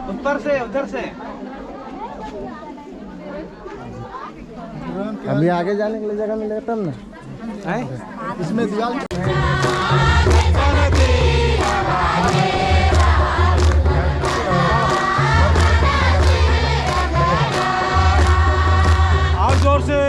ऊपर से उधर से अभी आगे जाने के लिए जगह मिलेगा तब ना है इसमें दीवार और जोर से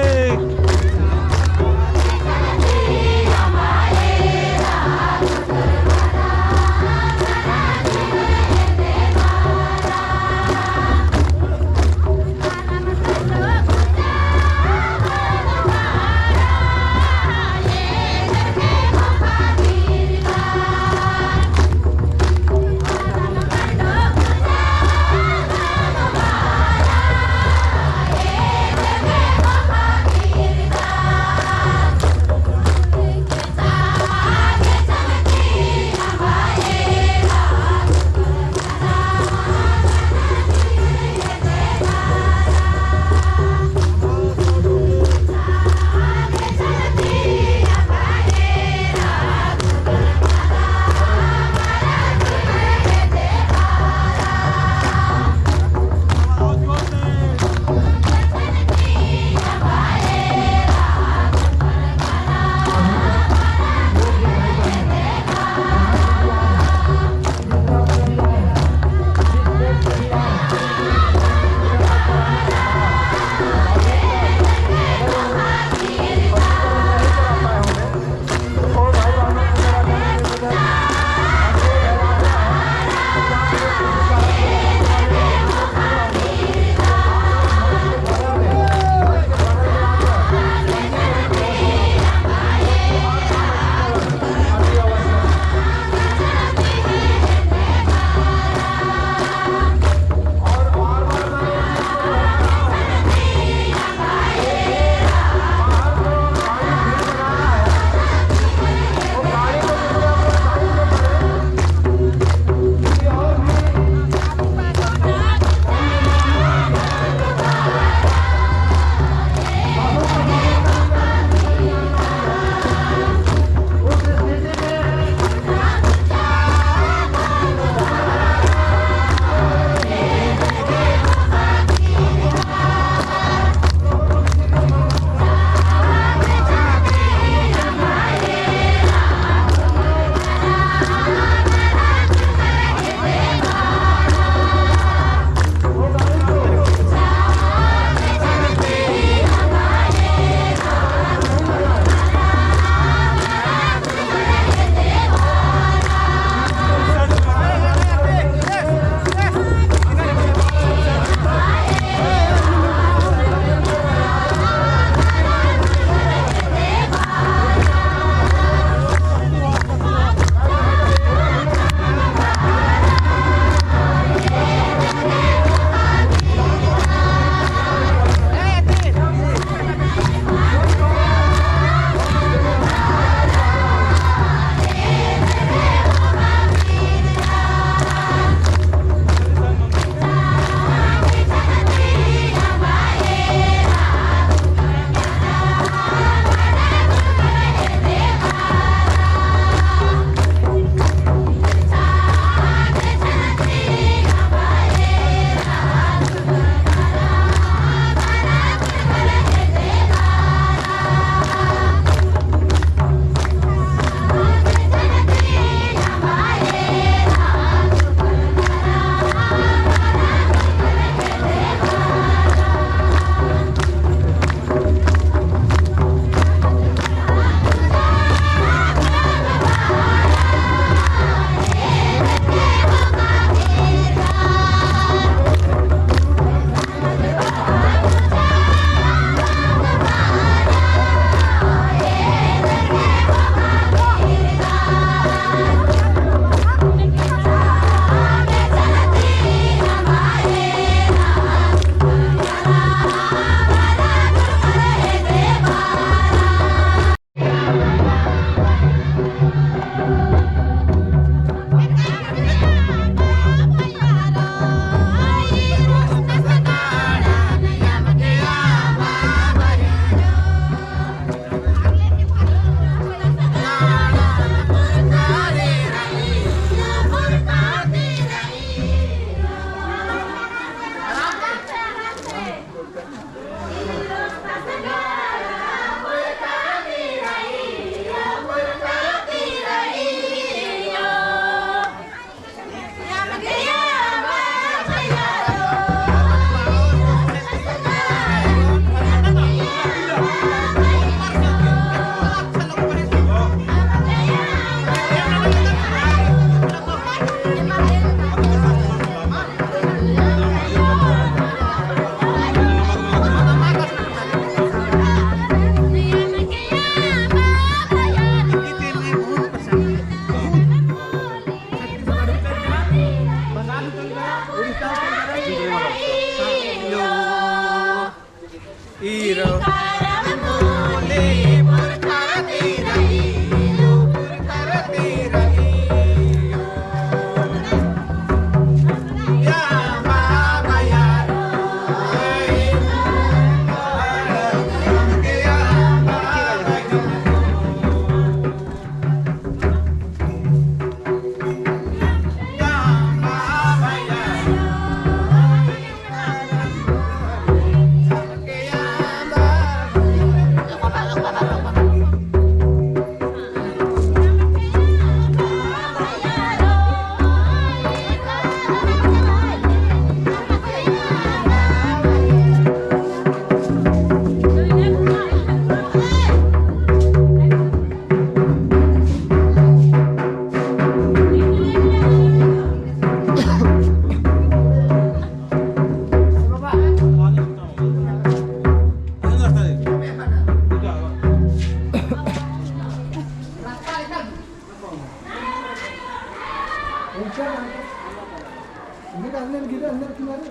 अंदर गिरे अंदर किनारे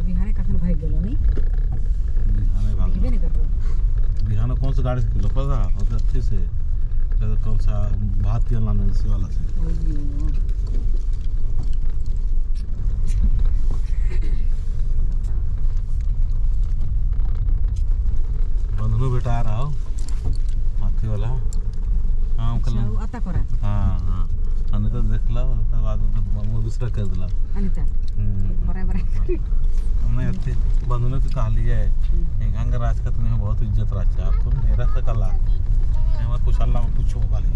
बिहार कखन भाग गेलो नहीं हेबे नहीं करलो बिहान कौन सा गाड़ी से किलो पता और अच्छे से कौन सा भात के लाने से वाला से बंधनु बेटा आ रहा हो हाथी वाला हाँ कल आता करा हाँ हाँ अनिता देख ला उसके बाद वो दूसरा कर दिला अनिता बराबर हमने अच्छी बंधनु की कहा लिया है गंग राज का तुम्हें बहुत इज्जत रहा आप तुम मेरा से कला मैं कुछ अल्लाह में पूछो वाले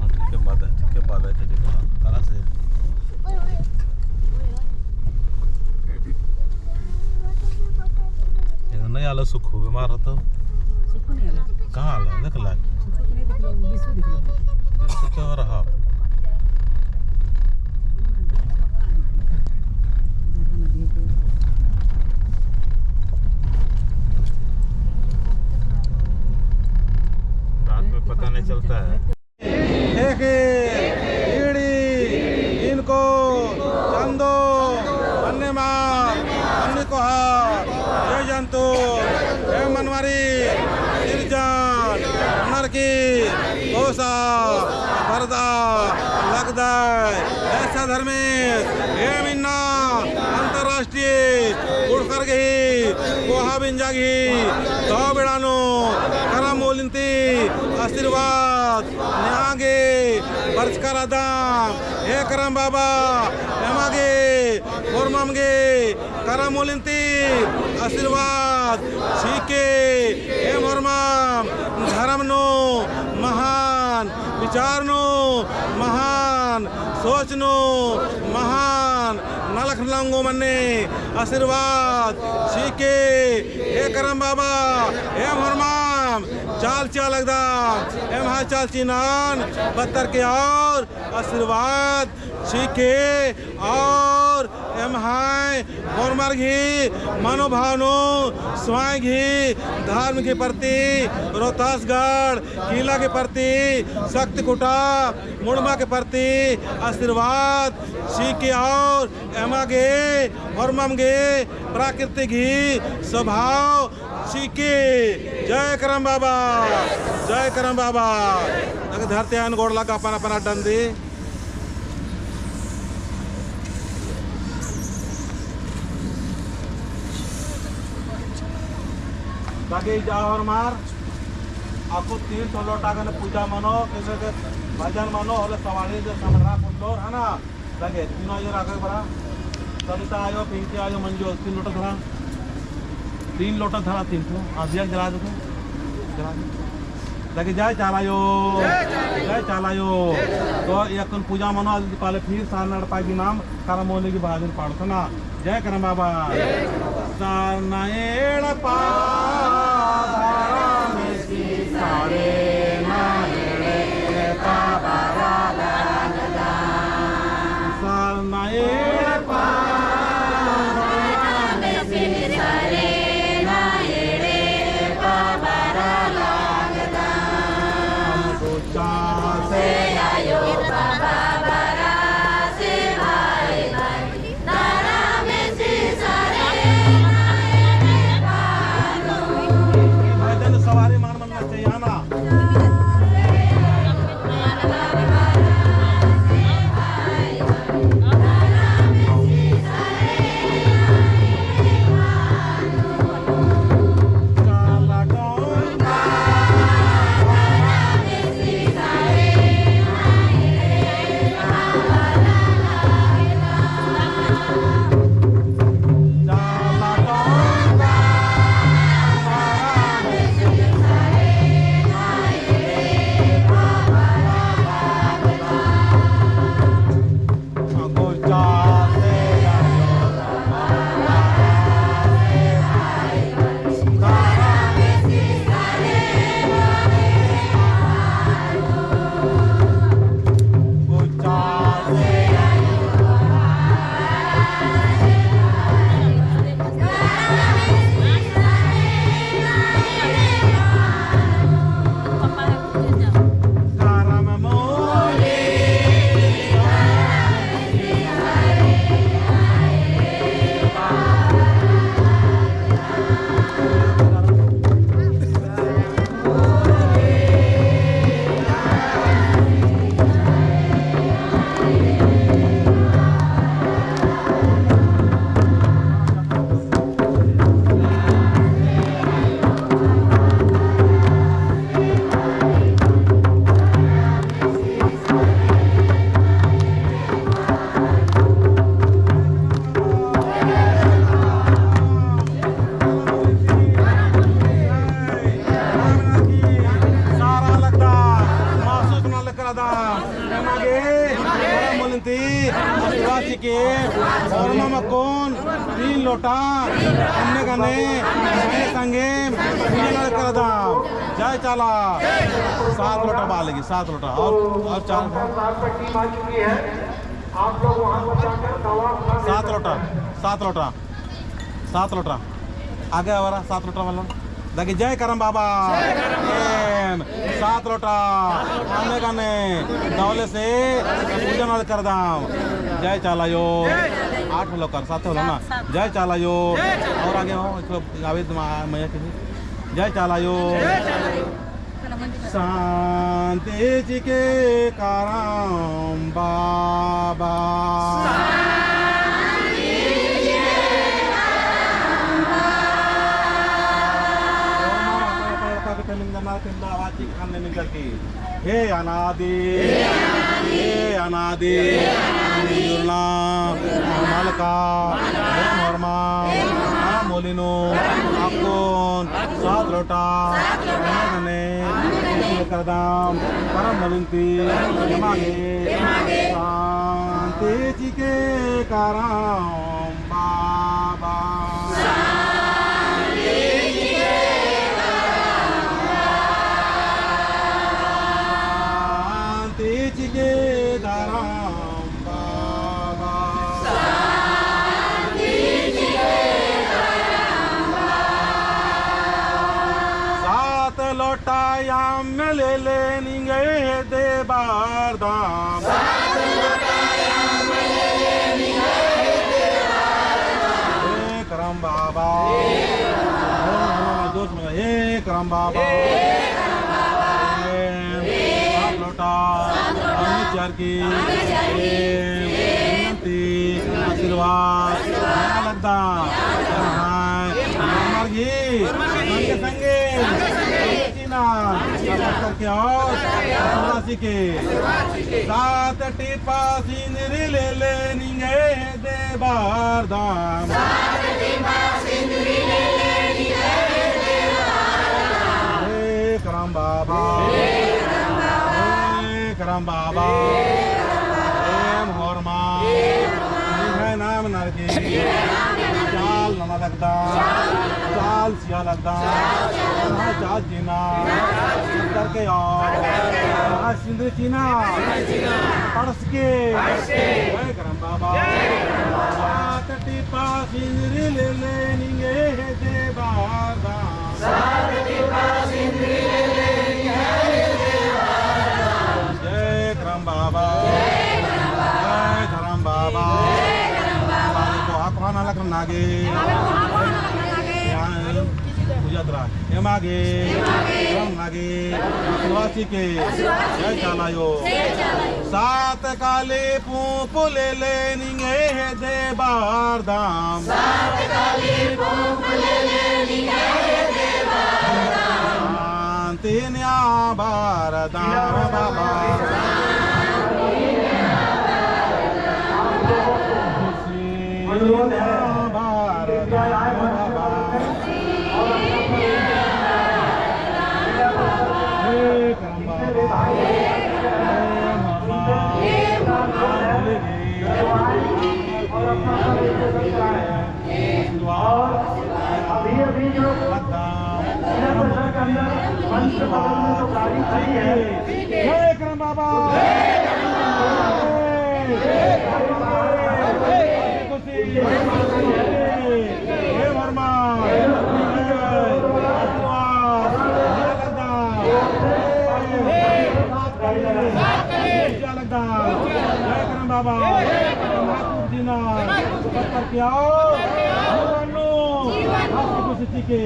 ठीक है बात है चलिए तरह से नहीं आलो सुख हो बीमार हो तो सुख नहीं आलो कहाँ आलो देख ला सुख नहीं दिखलो विश्व दिखलो जैसे तो रहा रात में पता नहीं चलता है इनको चंदो अन्यमार अन्य को ये जंतु ये मनवारी निर्जान नरकी गोसा भरदा लगदाय ऐसा धर्मेश ये मिन्ना अंतरराष्ट्रीय गुड़खरगी कोहा बिंजागी दो बिड़ानो करम मोलिंती आशीर्वाद न्यागे बरचकारादाम हे करम बाबा एमागे फोरमामगे करम मोलिंती आशीर्वाद सीके हे मोरमाम धर्मनो महान विचारनो महान सोचनो महान नलख लंगो मन्ने आशीर्वाद सीके हे करम बाबा हे मोरमाम चाल चाल लगदाम हे महा चाल चिनान बत्तर के और आशीर्वाद सीखे और एम हाय मोरमर घी मनोभावनो स्वाय घी धर्म के प्रति रोहतासगढ़ किला के प्रति शक्ति कुटा मुड़मा के प्रति आशीर्वाद सीखे और एमागे मोरमगे प्राकृतिक घी स्वभाव सीखे जय करम बाबा धरते आन गोड़ लगा अपना अपना डंदी बाकी जाओ और मार आपको 300 लोटा का पूजा मानो किसी के भजन मानो और सवारी जो समझा फुटलोर है ना लगे तीनों ये आगे बढ़ा सविता आयो पिंकी आयो मंजू 3 लोटा धरा 3 लोटा धरा 300 दिया जला दो लगे जय चालायो तो एक पूजा मानो आज पहले फिर सारनाड़ पाएगी नाम करमोली की बाजन पाड़ो ना जय करम बाबा सारनाएड़ पा सारे नाएड़ बाबा सारनाएड़ पा सवारी मान मन चाहिए ना शांति आदिवासी के और मकोन 3 लोटा अन्य गने संगे कर दाम जय चाला 7 लोटा बालेगी 7 लोटा और 4 7 लोटा आगे हमारा 7 लोटा वाला देखिए जय करम बाबा 7 लोटा आने गाने दौले से पूजन कर दाम जय चाला यो 8 लोग कर 7 होला ना जय चाला यो और आगे हो इसको आवेद मैया की जय चाला यो शांति जी के करम बाबा हे अनादि मालका नॉर्मा मोलिनो आकोन 7 लोटा करदाम परम नविंती यमागे शांति जी के करम बाबा लोटायाम ले लेंगे दे बार दाम करम बाबा दोस्त में हे करम बाबा लोटा चार की आशीर्वाद लगता संगे संगे करके और के 7 टीपा सिंदरी ले लेंगे दे बार दाम करम बाबा करम बाबा होरमा नाम नरकी चाल नमा लगता चाल सिया लगता चाल जीना करके और सिंदूर चीना परस के करम बाबा 7 टीपा सिंदूरी ले लेंगे दे बार जय करम बाबा जय धरम बाबा नागे मागे नागे आदिवासी के जय चालायो 7 काले पूप ले लेंगे दे बार दाम शांति न्या बार दाम बाबा अभी जो जय करम बाबा वर्मा जय करम बाबा जीना करके आओ के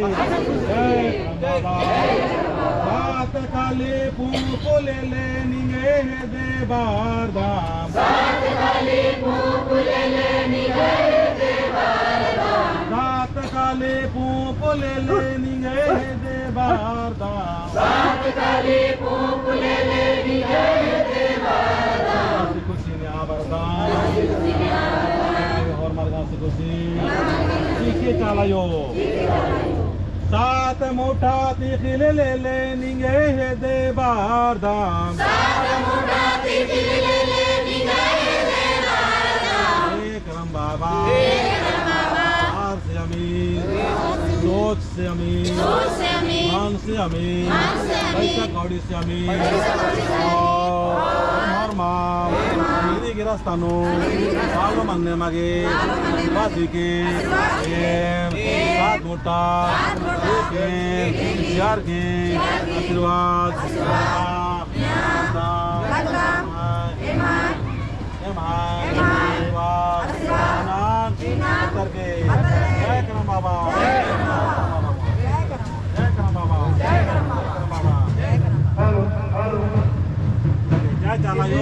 जय बाबा 7 काले पूप ले लेंगे दे बार दाम 7 काले पूप ले लेंगे दे बार दाम 7 काले पूप ले लेंगे दे बार दाम 7 काले पूप ले लेंगे दे बार दाम खुशी ने आबरदान और मरगा से खुशी के चालायो 7 मोटा तिखिल ले लेंगे दे बार दाम 7 मोटा तिखिल ले लेंगे दे से अमी मान से अमी पैसा कौड़ी से अमी गिरस्तानो सालो मानने मागे बाजी के सात मोटा प्यार के आशीर्वाद करके जय करम बाबा जय करम बाबा जय चला यो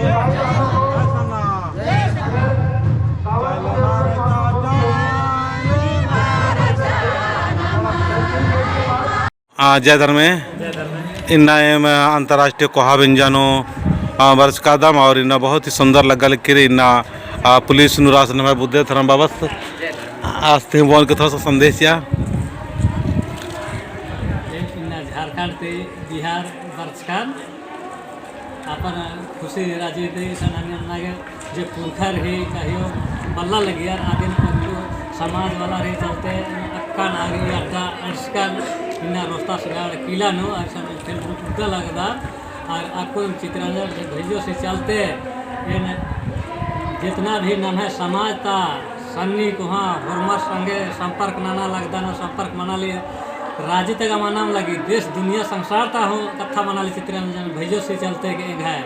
जय धर्मे इन्ना अंतर्राष्ट्रीय कोहा व्यंजनो वर्ष का दम और इन्ना बहुत ही सुंदर लगल कि इन्ना पुलिस नुरास नमः बुद्धे थरम बाबस आस्ते बोल के थोड़ा सा संदेश या झारखंड ते बिहार वर्ष का अपन खुशी राजी दे सनानियन लागे जे पुरखर है कहियो बल्ला लगी यार आगे समाज वाला रहे चलते अक्का नागी अड्डा अटकन इन्ना रोस्ता सगाड़ किला नो ऐसा खेल उल्टा लगदा और आपको चित्रांजन भेजो से चलते इन जितना भी नाम है समाज था सन्नी को हाँ हरमर संगे संपर्क नाना लगदा ना संपर्क मना लिए राज्य तक नाम लगी देश दुनिया संसार ता हो कथा मना ली चित्रांजन भेजो से चलते एक है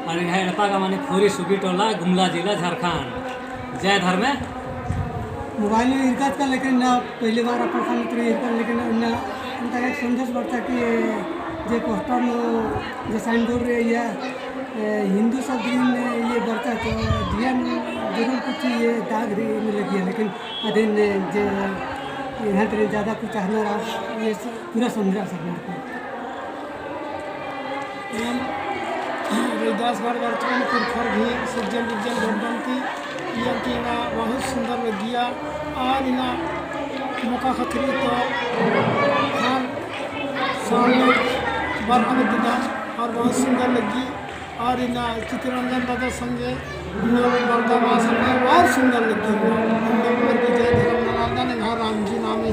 और एक है रपा का मानी खोरी सुगी टोला गुमला जिला झारखंड जय धर्मे मोबाइल में इरकत का लेकिन ना पहली बार अपन इरकत लेकिन ना उनका एक संदेश बढ़ता कि जे पोस्टर में जो साइन बोर्ड रहे या हिंदू सब दिन ये बढ़ता तो ध्यान जरूर कुछ ये दाग रही में लगी है लेकिन अधीन जो यहाँ तेरे ज़्यादा कुछ चाहना रहा ये पूरा समझा सकना रविदासगढ़ वर्तमान पुरखर भी सज्जन विज्जन गणपति ये कि बहुत सुंदर लगिया और इना मौका खतरी तो हर सामने बर्फ में दिना और बहुत सुंदर लगी और इना चित्ररंजन दादा संगे बरदावा संगे बहुत सुंदर लगी जय धर्म ने घर राम जी नाम ही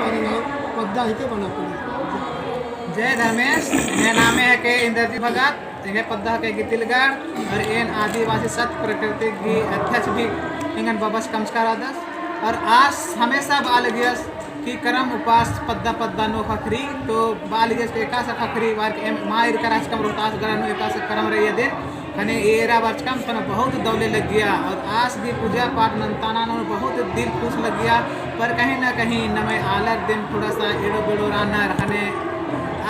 और इना पद्दा ही के बना पड़ी जय धर्मेश मेरा नाम है के इंद्रजीत भगत ये पद्दा के गितिलगढ़ और इन आदिवासी सत प्रकृति की अध्यक्ष भी इंगन बाबस कमस्कार आदस और आज हमेशा बालगियस की करम उपास पद्दा पद्दा नो खखरी तो बालगियस के एका सा खखरी वार के मायर करास कम रोहतास गरनो एका सा करम रही दिन हने एरा वर्ष कम पर बहुत दौले लग गया और आज भी पूजा पाठ नंताना नो बहुत दिल खुश लग गया पर कहीं ना कहीं नमे आलर दिन थोड़ा सा एड़ो बेड़ो राना रहने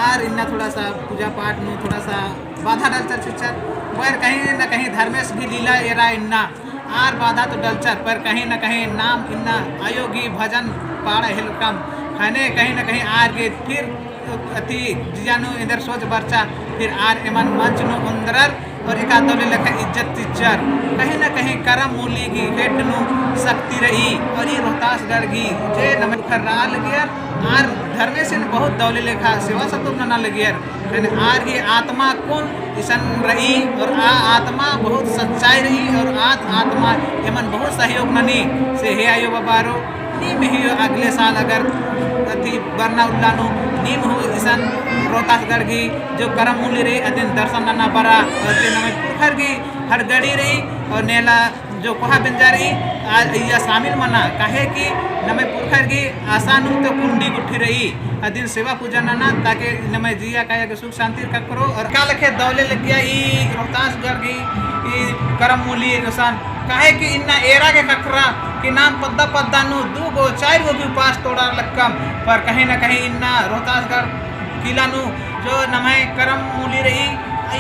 और इन्ना थोड़ा सा पूजा पाठ में थोड़ा सा बाधा डलचर चिचर पर कहीं ना कहीं धर्मेश भी लीला एरा इन्ना आर बाधा तो डलचर पर कहीं ना कहीं नाम इन्ना आयोगी भजन पाड़ हिलकम खाने कहीं ना कहीं आर के फिर अति जिजानु इधर सोच बर्चा फिर आर एमन मंच नो अंदर और एक आदमी लखा इज्जत टीचर कहीं ना कहीं करम मूली की हेड नु शक्ति रही और ये रोहतासगढ़ की जे नमन खर्रा लगियर आर धर्मेश ने बहुत दौले लेखा सेवा सतुब ना लगियर लेकिन आर की आत्मा कौन ईसन रही और आत्मा बहुत सच्चाई रही और आत्मा एमन बहुत सहयोग ननी से हे आयो बाबारो नीम ही अगले साल अगर अति बरना उल्लानो नीम हो ईसन रोहतासगढ़ की जो करम मूल्य रही अतिन दर्शन नना पड़ा और नमन पुरखर की हर गड़ी रही और नेला जो कोहा बंजा रही यह शामिल मना काहे कि नमे पुरखर की आसान तो कुंडी गुठी रही दिन सेवा पूजा नना ताकि नमे जिया काया के सुख शांति का करो और का लखे दौले लग गया ई रोहतासगढ़ की ई करम मूली नुसान काहे कि इन्ना एरा के खखरा कि नाम पद्दा पद्दा नु दू गो चार गो भी पास तोड़ा लक्कम पर कहीं ना कहीं इन्ना रोहतासगढ़ किला नु जो नमे करम मूली रही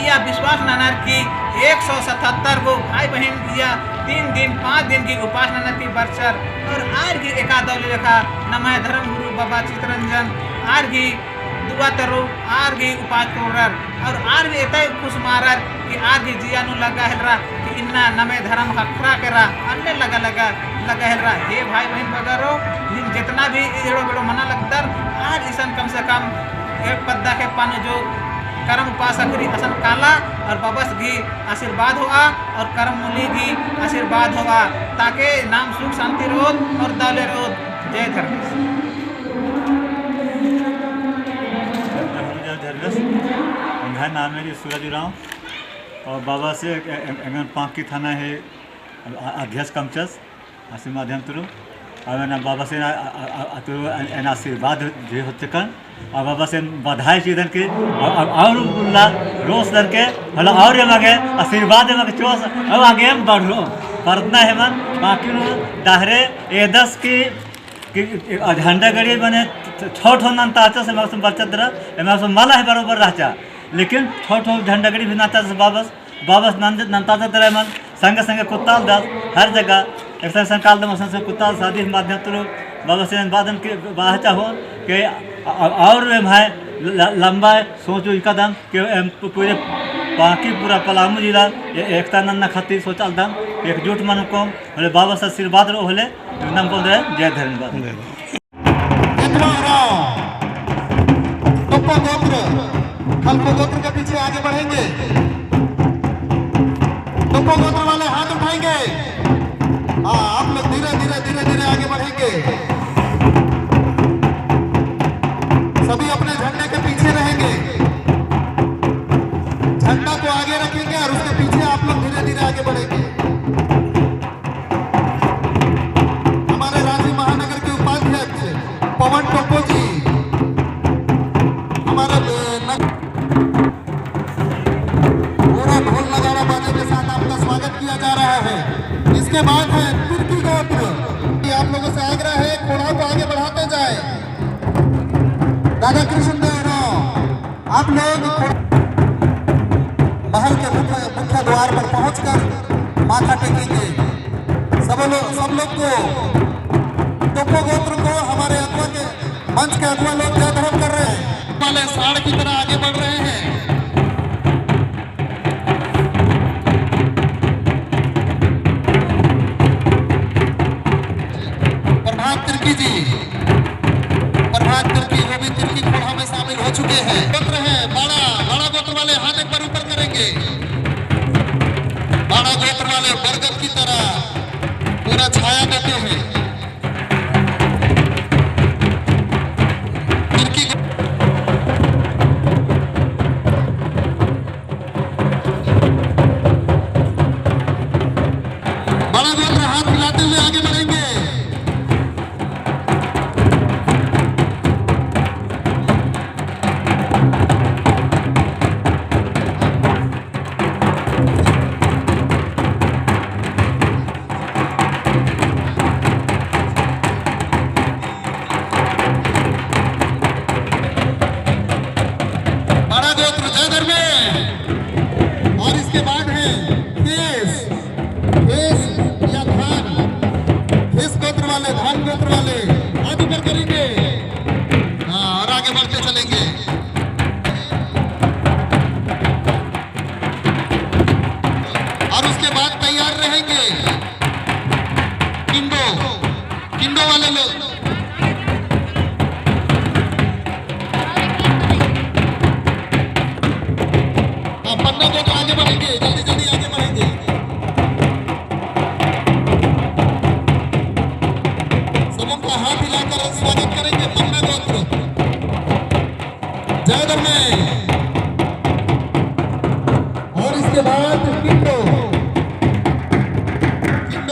या विश्वास नानार की 177 गो भाई बहन किया 3 दिन 5 दिन की उपासना की बरसर और आज की एकादौली रेखा नमः धर्म गुरु बाबा चित्ररंजन आर की दुआ तरो आर की उपास तोड़र और आर भी एतय खुश मारर कि आर की जियानु लगा है कि इन्ना नमे धर्म खखरा करा अन्य लगा है हे भाई बहन वगैरह जितना भी एड़ो बेड़ो मना लगतर आज ईसन कम से कम एक पद्दा के पानो जो करम उपासक असन काला और बबस घी आशीर्वाद होगा और करम मूली घी आशीर्वाद होगा ताकि नाम सुख शांति रोध और दौले रोध जय धर्मेश। है नाम मेरी सूरज उरांव और बाबा से पांकी थाना है अध्यक्ष कमचस असी माध्यम तुरु और बाबा से आशीर्वाद जे होते कन और बाबा से बधाई चीजन के और रोज दर के मतलब और मांगे आशीर्वाद मांगे चोस और आगे हम बढ़ो परतना है मन बाकी दाहरे ए 10 की झंडा गड़ी बने छोट हो नाता से मौसम बचत रहा मौसम माला है बरोबर रहता लेकिन छोट हो झंडा गड़ी भी नाता से बाबस नंता तरह मन संग संग कुत्ताल दास हर जगह एक संकाल दमसन से कुत्ताल शादी माध्यम तो बाबा से बादन के बाहचा हो कि और भाई लंबा सोचो कदम कि पूरे बाकी पूरा पलामू जिला एकता नन्ना खातिर सोचल दम एकजुट मन को बोले बाबा से आशीर्वाद रो होले एकदम बोल रहे जय धन्यवाद गोत्र के पीछे आगे बढ़ेंगे गोत्र वाले हाथ उठाएंगे आप लोग धीरे धीरे धीरे धीरे आगे बढ़ेंगे सभी अपने झंडे के पीछे रहेंगे झंडा को आगे रखेंगे और उसके पीछे आप लोग धीरे धीरे आगे बढ़ेंगे हमारे रांची महानगर के उपाध्यक्ष पवन टोपो जी हमारे पूरा ढोल नगाड़ा बाजे के साथ आपका स्वागत किया जा रहा है। इसके बाद है तुर्की गोत्र आप लोगों से आग्रह है घोड़ा को आगे बढ़ाते जाए राधा कृष्ण देव आप लोग महल के मुख्य द्वार पर पहुंचकर माथा टेकेंगे सब लोग को टोपो गोत्र को हमारे अगुआ के मंच के अगुआ लोग जय धर्म कर रहे हैं वाले साड़ की तरह आगे बढ़ रहे हैं प्रभात तिर्की जी प्रभात तिर्की वो भी तिर्की घोड़ा में शामिल हो चुके हैं गोत्र है बड़ा गोत्र वाले हाथ एक बार ऊपर करेंगे बड़ा गोत्र वाले बरगद की तरह पूरा छाया देते हैं तिर्की बड़ा गोत्र हाथ हिलाते हुए आगे बढ़ेंगे और इसके बाद है केस या धान केस गोत्र वाले धान गोत्र वाले हाथ ऊपर करेंगे और आगे बढ़ते चलेंगे और उसके बाद तैयार रहेंगे किंडो वाले लोग पन्ना को तो आगे बढ़ेंगे जल्दी जल्दी आगे बढ़ेंगे सबों का हाथ हिलाकर स्वागत करेंगे पन्ना गोत्र जय धर्मे और इसके बाद किंडो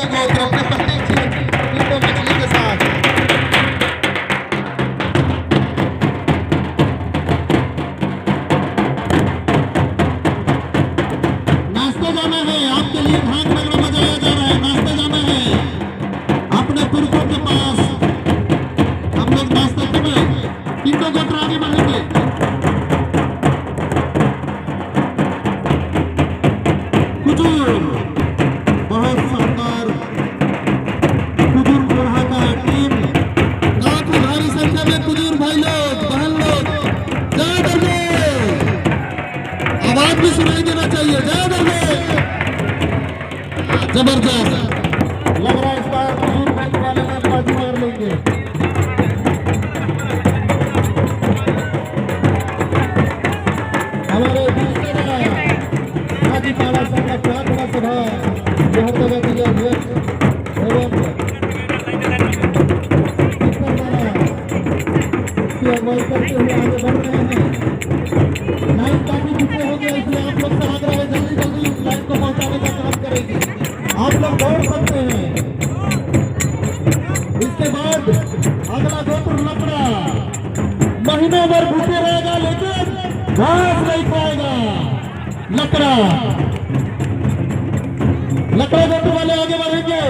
गोत्र अपने प्रत्येक किंडो मछली के साथ जाना है आपके लिए भाग नगरा बजाया जा रहा है नाश्ता जाना है अपने पुरखों के पास हम लोग नाश्ता करें किंडो गोत्र आगे बढ़ेंगे कुजूर बहुत शानदार कुजूर घोड़ा का टीम काफी भारी संख्या में कुजूर भाई लोग बहन लोग जय धर्मे आवाज भी सुनाई देना चाहिए जय धर्मे जबरदस्त लग रहा है इस बार कुजूर बैंक वाले में बाजी मार लेंगे हमारे दूसरे हाजी पाला संघ का प्रार्थना सभा हर जगह के लिए अध्यक्ष एवं अगुवाई करते हुए आगे बढ़ रहे हैं आप लोग दौड़ सकते हैं। इसके बाद अगला गोत्र लकड़ा, महीनों भर भूखे रहेगा लेकिन घास नहीं खाएगा। लकड़ा लकड़ा गोत्र वाले आगे बढ़ेंगे।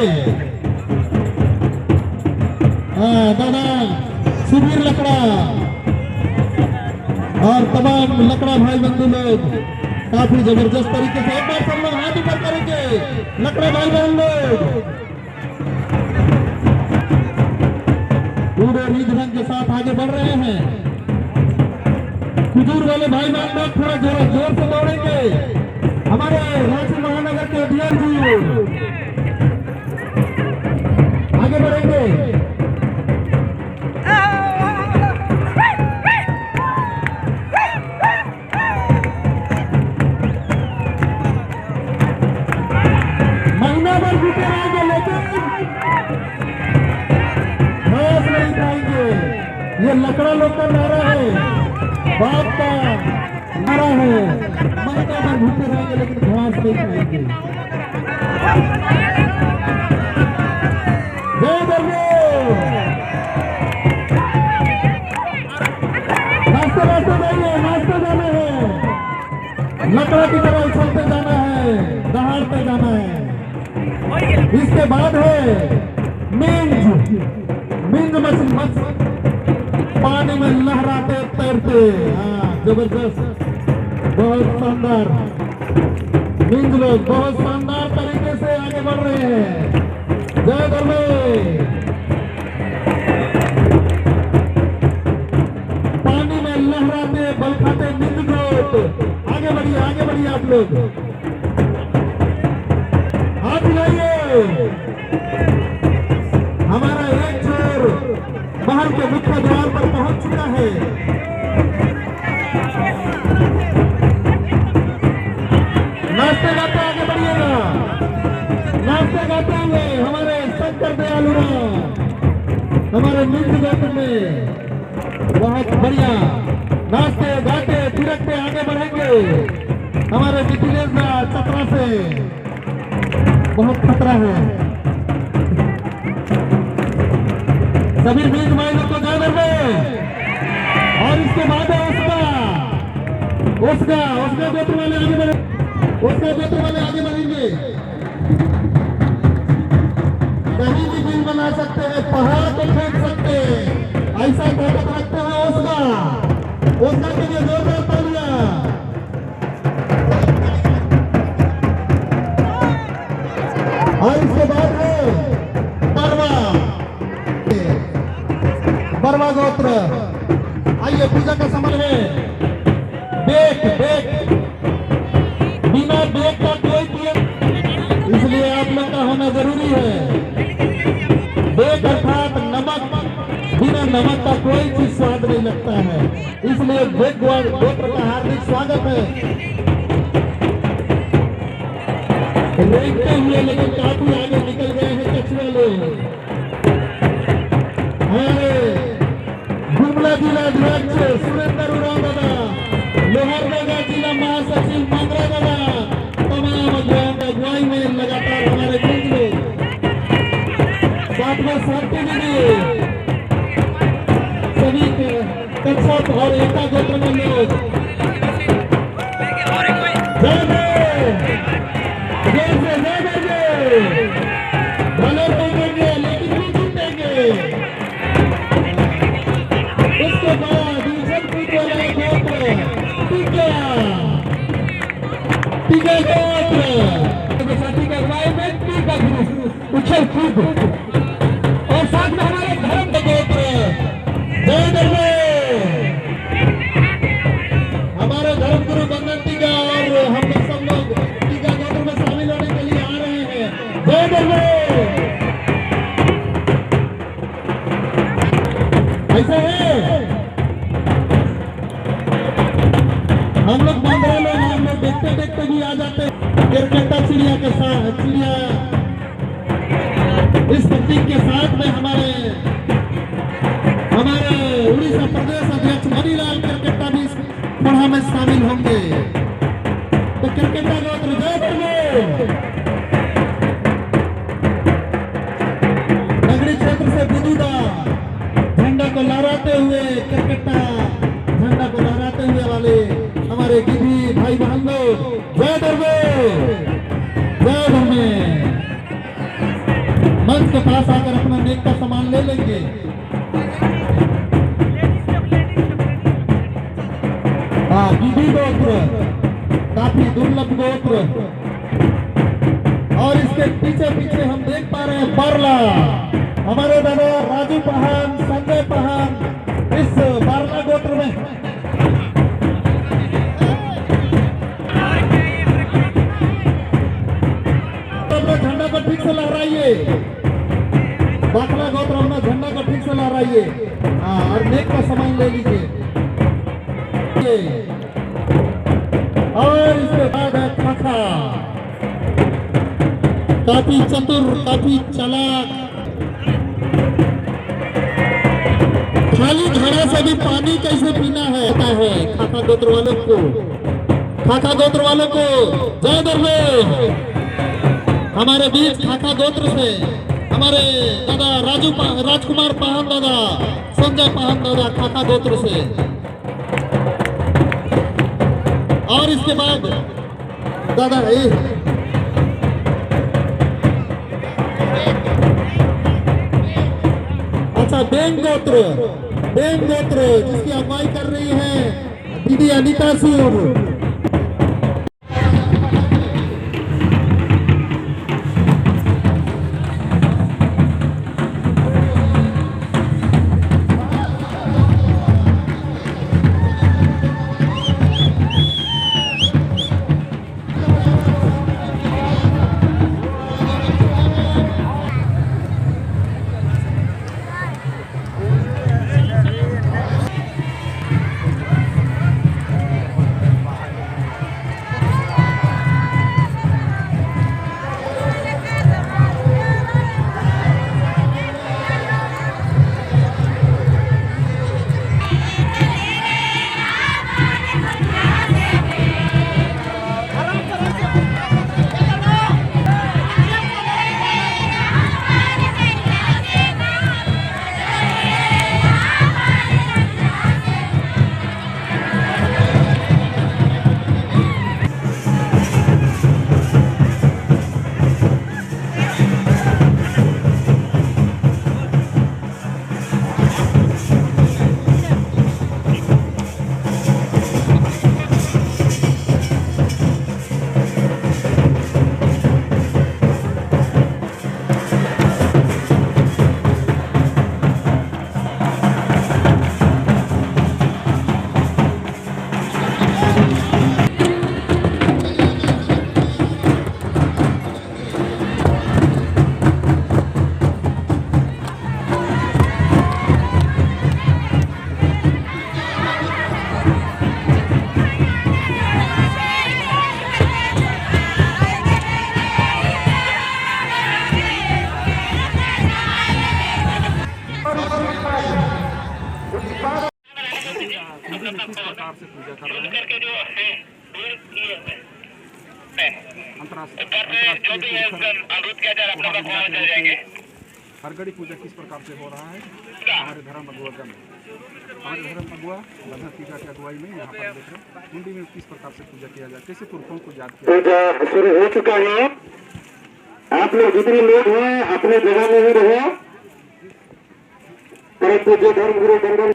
हाँ दादा सुबीर लकड़ा और तमाम लकड़ा भाई बंधु लोग काफी जबरदस्त तरीके से एक बार सब लोग हाथ ऊपर करेंगे। लकड़ा भाई बहन लोग पूरे रीत ढंग के साथ आगे बढ़ रहे हैं। खजूर वाले भाई बहन लोग थोड़ा जोर से दौड़ेंगे। हमारे रांची महानगर के अध्यक्ष जी आगे बढ़ेंगे। महीना भर भूखे रहेंगे लेकिन घास नहीं खाएंगे। ये लकड़ा लोग का नारा है, बाप का नारा है। महीना भर भूखे रहेंगे लेकिन घास नहीं खाएंगे। जय दर्शो नाश्ते जाइए, नाश्ते जाना है। लकड़ा की तरह उछलते जाना है, दहाड़ते जाना है। इसके बाद है मिंज मछली पानी में लहराते तैरते। हाँ जबरदस्त, बहुत शानदार। मिंज लोग बहुत शानदार तरीके से आगे बढ़ रहे हैं। जय दर्मे पानी में लहराते बल खाते मिंज लोग आगे बढ़िए आप लोग हाथ मिलाइए। हमारा एक छोर बाहर के मुख्य द्वार पर पहुंच चुका है। नाश्ते गाते आगे बढ़िएगा। नाश्ते गाते हुए हमारे शंकर दयालु हमारे मिंज गोत्र में बहुत बढ़िया नाश्ते गाते थिरकते आगे बढ़ेंगे। हमारे मिथिलेश चतरा से बहुत खतरा है। सभी बीज माइनों को जाने में और इसके बाद उसका गोत्र वाले आगे बढ़े, उसका गोत्र वाले आगे बढ़ेंगे। कहीं भी बिल बना सकते हैं, पहाड़ को फेंक सकते हैं, ऐसा ताकत रखते हैं। उसका के लिए जोरदार तालियां। और इसके बाद है बरवा गोत्र। आइए पूजा का समय है। बेक बिना बेक का कोई पिए, इसलिए आप लोग का होना जरूरी है। बेक अर्थात नमक, बिना नमक का कोई चीज स्वाद नहीं लगता है। इसलिए बेक गोत्र का हार्दिक स्वागत है। देखते हुए लेकिन काफी आगे निकल गए हैं कछुआ लोग। हमारे गुमला जिला अध्यक्ष सुरेंद्र उराव दादा, लोहरदगा जिला महासचिव मंगरा दादा, तमाम अगुवाई में लगातार हमारे मिंज लोग, साथ में शांति दीदी, सभी के कक्षक और एकता गोत्र में लोग भले जीतेंगे लेकिन भी जीतेंगे। इसके बाद टीका गोत्र साथी के अगुवाई में टीका ग्रुप उछल कूद और साथ में हमारे धर्म गोत्र जय दर्मे हमारे धर्म गुरु बंधन टीका और हम लोग सब लोग टीका गोत्र में शामिल होने के लिए आ रहे हैं। जय दर्मे ऐसा है। हम लोग बांद्रा लोग हम लोग देखते देखते भी आ जाते हैं। केरकेटा चिड़िया के साथ चिड़िया इस प्रतीक के साथ में हमारे उड़ीसा प्रदेश अध्यक्ष मणिलाल केरकेटा भी इस पढ़ा में शामिल होंगे। तो केरकेटा गोत्र जय दर्मे इसके पास आकर अपना नेक का सामान ले लेंगे। हाँ, विधि गोत्र, काफी दुर्लभ गोत्र। और इसके पीछे पीछे हम देख पा रहे हैं बारला, हमारे दादा राजू पहान, संजय पहान इस बारला गोत्र में। अपना झंडा को ठीक से लहराइए, बाखला गोत्र अपना झंडा को ठीक से लहराइए। हाँ, और नेक का सामान ले लीजिए। और इसके बाद है खाखा, काफी चतुर, काफी चालाक, खाली घड़ा से भी पानी कैसे पीना है पता है खाखा गोत्र वालों को। खाखा गोत्र वालों को जय दरबार। हमारे बीच खाखा गोत्र से हमारे दादा राजकुमार पाहन दादा, संजय पाहन दादा खाखा गोत्र से। और इसके बाद दादा अच्छा बेंग गोत्र जिसकी अगुवाई कर रही है दीदी अनिता सूर। हरगड़ी पूजा किस प्रकार से हो रहा है हमारे धर्म अगुआ में। हमारे धर्म अगुआ लखन टीका की अगुवाई में यहाँ पर देख रहे हैं हुंडी में किस प्रकार से पूजा किया जाए, कैसे पुरखों को याद किया। पूजा शुरू हो चुका है। आप लोग जितने लोग हैं अपने जगह में ही रहो। परम पूज्य धर्म गुरु दंडन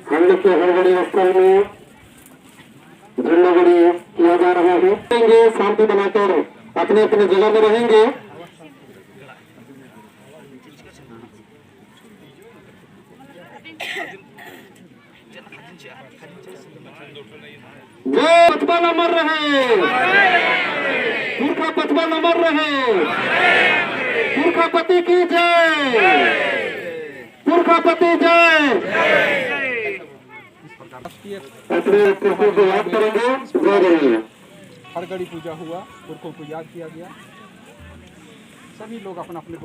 हम लोग के हरगड़ी स्थल में झंडागड़ी किया जा रहा है। रहेंगे शांति बनाकर अपने अपने जगह में रहेंगे। जो पचपन अमर रहे, पुरखा पचपन अमर रहे। पुरखापति की जय, पुरखापति जय। याद करेंगे। हरगड़ी पूजा हुआ, पुरखों को याद किया गया। सभी लोग अपना अपने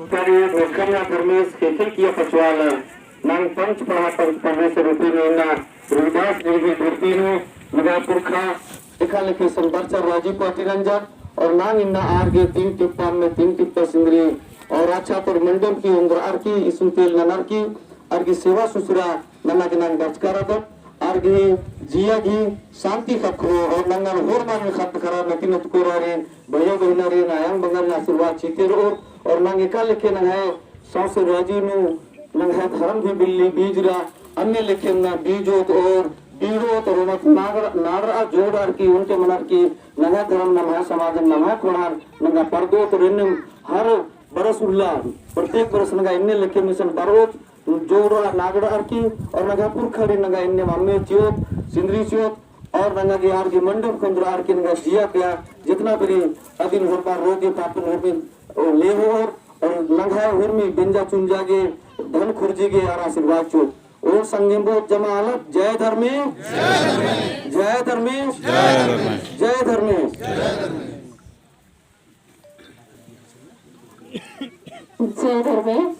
नंग पंच पढ़ा पंच परमेश्वर रूपी में रविदास जी की मूर्ति में लगा पुरखा लिखा लिखी संपर्चर राजीव पाटी रंजन और नांग इन्ना आर के 3 टिप्पा में 3 टिप्पा सिंदरी और अच्छा पर मंडप की उम्र आर की इसुतेल ननर की अर्गी सेवा सुसरा नंगा के नंग दर्ज करा दो अर्गी जिया घी शांति खपरो और नंगा होर मान में खप करा नकिन तुकोरा रे भयो बहिना रे नायंग बंगल आशीर्वाद चीते रो और नंगे का लिखे न है सौसे राजी नु नंग है धर्म भी बिल्ली बीजरा अन्य लिखे न बीजोत और बीड़ो तो रोमत नागरा जोड़ार की उनके मनर की नंगा धर्म नमः समाज नमः कोणार नंगा पर्दो तो रिन्नम हर बरस उल्ला प्रत्येक बरस नंगा इन्ने लिखे मिशन बरोत जोड़ा नागड़ा की और नंगा पुरखड़ी नंगा इन्ने मम्मी चियोत सिंदरी चियोत और नंगा के यार की मंडप कंद्रार की नंगा जिया क्या जितना बड़ी अदिन होता रोगे पापन होते ले हो और नंगा हुरमी बिंजा चुंजा के धन खुर्जी के यार आशीर्वाद चोत और संगीबो जमालत जय धर्मेश जय धर्मेश जय धर्मेश जय धर्मेश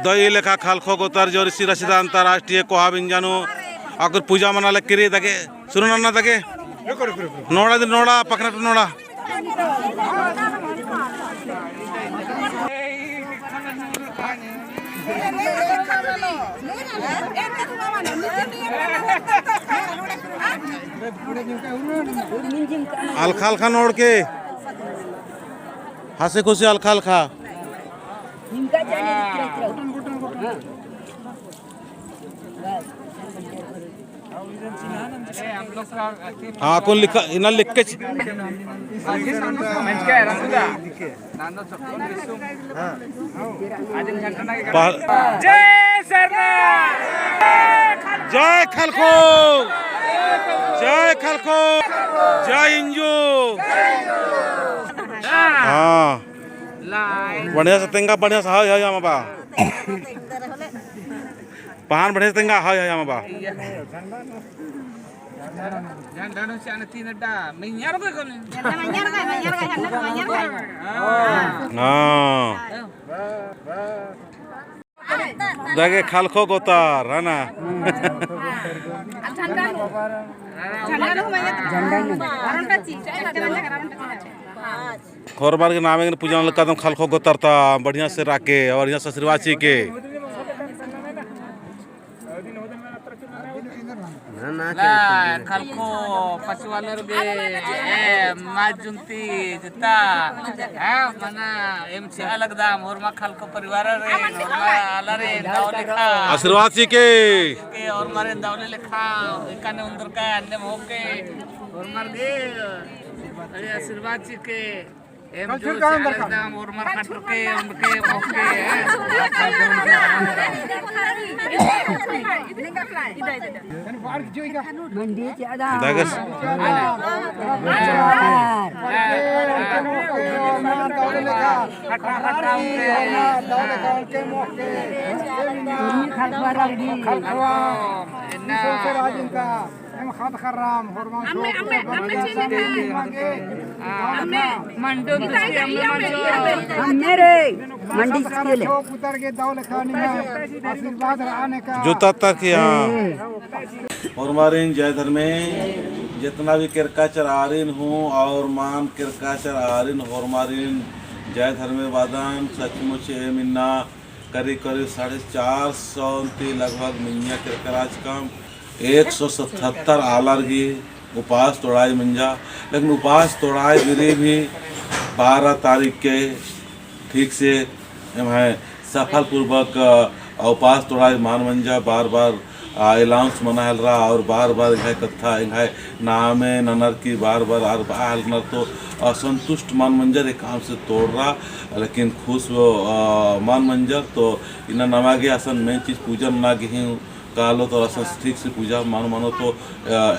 दई लेखा खालखो गोतार जो ऋषि रसिदा अंतरराष्ट्रीय कोहा बिंजानु अगर पूजा मनाले किरी दगे सुनो ना दगे नोड़ा दिन नोड़ा पकना तो नोड़ा अलखा अलखा नोड़ के हंसे खुशी अलखा अलखा हाँ कौन लिखा इन्हें लिख के जय खलखो जय खलखो जय इंजू हाँ बढ़िया से तेंगा बढ़िया से हाय हाय आमा बा पहाड़ बढ़िया से तेंगा हाय हाय आमा बा देखे खालखो गोतार है ना खोरबार के नाम पूजा कदम खालखो गोतारता बढ़िया से राके और यहाँ ससुरवाची के खलको पशुवालर गे माजुंती जिता है मना एमसी अलग दाम और मा खलको परिवार रे और मा आलारे दाव लिखा आशीर्वाद सी के और मारे दावले लिखा इकाने अंदर का अन्य होके और मार गे अरे आशीर्वाद सी के एम जो अलग दाम और मार खटर के उनके होके दागस जूता तक यहाँ और हमारे जय धर्मे जितना भी किरकाचर आरिन हूँ और मान किरकाचर आरिन और हमारे जय धर्मे वादन सचमुच मिन्ना करीब 450 लगभग मिन्या किरकराज कम 177 आलर की उपास तोड़ाई मंजा लेकिन उपास तोड़ाई गिरी भी 12 तारीख के ठीक से है सफलपूर्वक उपास तोड़ाई मान मंजा बार बार अलाउंस मनाहल रहा और बार बार इन्हें कथा इन्हें नाम ननर की बार बार नर तो असंतुष्ट मान मंजर एक काम से तोड़ रहा लेकिन खुश वो मान मंजर तो इन्हें नमागे असन मेन चीज़ पूजन ना गिही कालो तो असन ठीक से पूजा मानो तो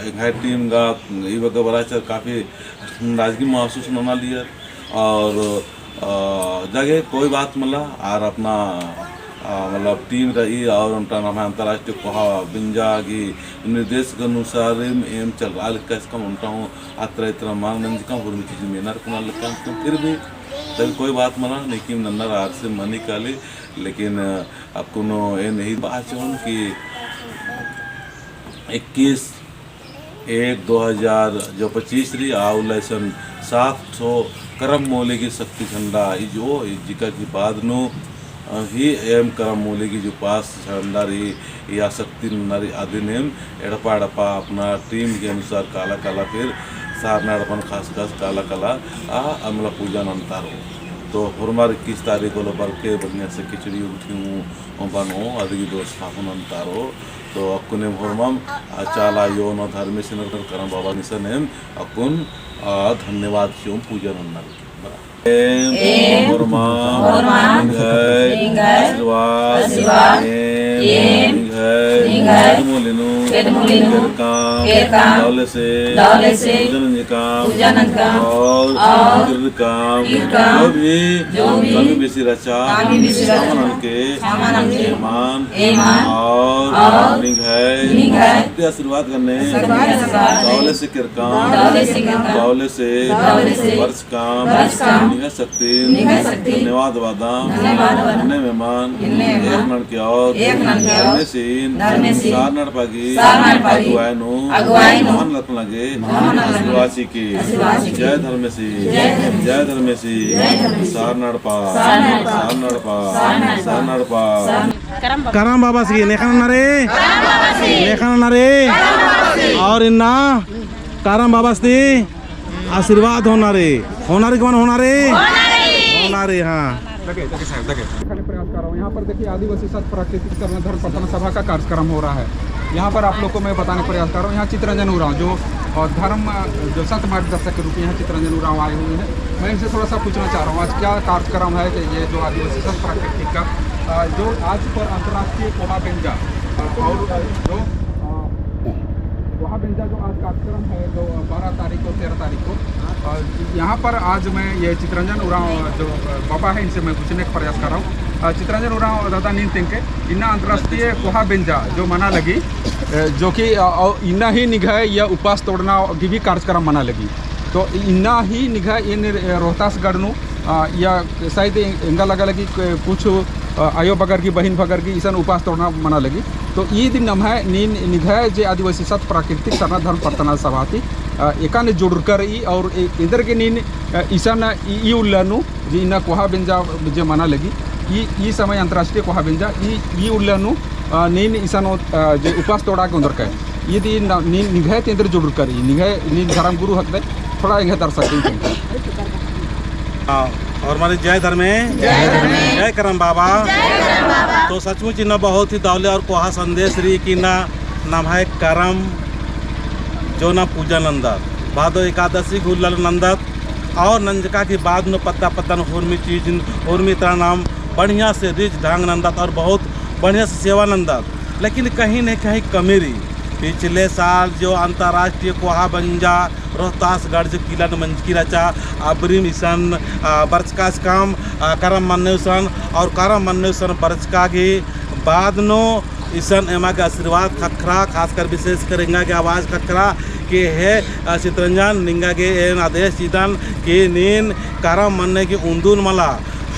इन्हें टीम का ये वगैरह बराचर काफ़ी नाराजगी महसूस होना लिया और जगह कोई बात मतलब और अपना मतलब टीम रही और उनका नाम है अंतर्राष्ट्रीय कोहा बिंजा की निर्देश के अनुसार एम चल रहा कम उनका हूँ अत्र इतना मान मंज का और चीज़ मेनर कुना लगता तो फिर भी तभी कोई बात मना नहीं कि नन्नर आर से मनी काली लेकिन आपको नो ये नहीं बात चाहूँ कि 21/1/2025 रही आउलेसन 700 करम मोले की शक्ति झंडा जो जिका की बाद नो ही एम करम मोले की जो पास झंडा रही या शक्ति नारी आदि नेम एड़पा एड़पा अपना टीम के अनुसार काला काला फिर सारना एड़पन खास खास काला काला अमला पूजा अंतारो तो हमारे 21 तारीख को बर के बढ़िया से खिचड़ी उठी हूँ बनो अदगी व्यवस्थापन अंतारो तो अकुन हरमम चाला यो न धर्मे से करम बाबा निशन एम अकुन धन्यवाद शिवम पूजन अन्नार आशीर्वाद करने दौले से किरकाम दौले से वर्ष काम शक्ति धन्यवाद वादाम अन्य मेहमान एक नड़ के और सार नड़ पागी महान लख लगे आदिवासी की जय धर्मेसी सार नड़पा करम बाबा सी लेखन नरे और इन्ना करम बाबा सी आशीर्वाद होनारे हाँ प्रयास कर रहा हूँ। यहाँ पर देखिए आदिवासी सत प्राकृतिक धर्म प्रथम सभा का कार्यक्रम हो रहा है। यहाँ पर आप लोग को मैं बताने प्रयास कर रहा हूँ। यहाँ चित्ररंजन उरांव जो धर्म जो सत मार्गदर्शक के रूप में यहाँ चित्ररंजन उरांव आए हुए हैं। मैं इनसे थोड़ा सा पूछना चाह रहा हूँ आज क्या कार्यक्रम है कि ये जो आदिवासी सत प्राकृतिक का जो आज पर अंतर्राष्ट्रीय कोहा बेंजा और जो वहाँ बेंजा जो आज कार्यक्रम है जो 12 तारीख को 13 तारीख को यहाँ पर आज मैं ये चित्ररंजन उरांव जो बाबा है इनसे मैं पूछने का प्रयास कर रहा हूँ। चित्ररंजन उरांव दादा नींद तेंके इन्ना अंतर्राष्ट्रीय कोहा बेंजा जो मना लगी जो कि इन्ना ही निगाह या उपवास तोड़ना की भी कार्यक्रम मना लगी तो इन्ना ही निगाह इन रोहतास गढ़ या शायद इंगा लगा लगी कुछ आयो बगर की बहन बगर की ईसन उपास तोड़ना मना लगी तो ये दिन नम है नीन निघाय जे आदिवासी सत प्राकृतिक सरना धर्म प्रथना सभा थी एकाने जोड़कर ई और इधर के नीन ईसन ई उल्लानु जी इना कोहा बेंजा जे मना लगी ई समय अंतर्राष्ट्रीय कोहा बेंजा ई उल्लानु नीन ईसन जे उपास तोड़ा के अंदर का यदि निघे तेंद्र जरूर करी निघे धर्म गुरु हकदे थोड़ा इंगे दर्शक और हमारे जय धर्मे जय करम बाबा। तो सचमुच इन्ना बहुत ही दौले और कोहा संदेश रही कि ना नाम है करम जो ना पूजा नंदत भादो एकादशी गुल्लल नंदत और नंजका की बाद में पत्ता पत्तन हुर्मी चीज हुर्मी तरह नाम बढ़िया से रिच ढंग नंदत और बहुत बढ़िया से सेवा नंदत। लेकिन कहीं न कहीं कमी रही। पिछले साल जो अंतर्राष्ट्रीय कोहा बंजा रोहतासगढ़ जो किला मंजकी रचा अबरी मिशन बरचकास काम करम मन्नेसन और करम मन्नेसन बरचका के बाद नो ईसन एमा के आशीर्वाद खखरा खासकर विशेष कर इंगा के आवाज़ खखरा के है चितरंजन निंगा के एन आदेश चितन के नीन करम मन्ने की उन्दून मला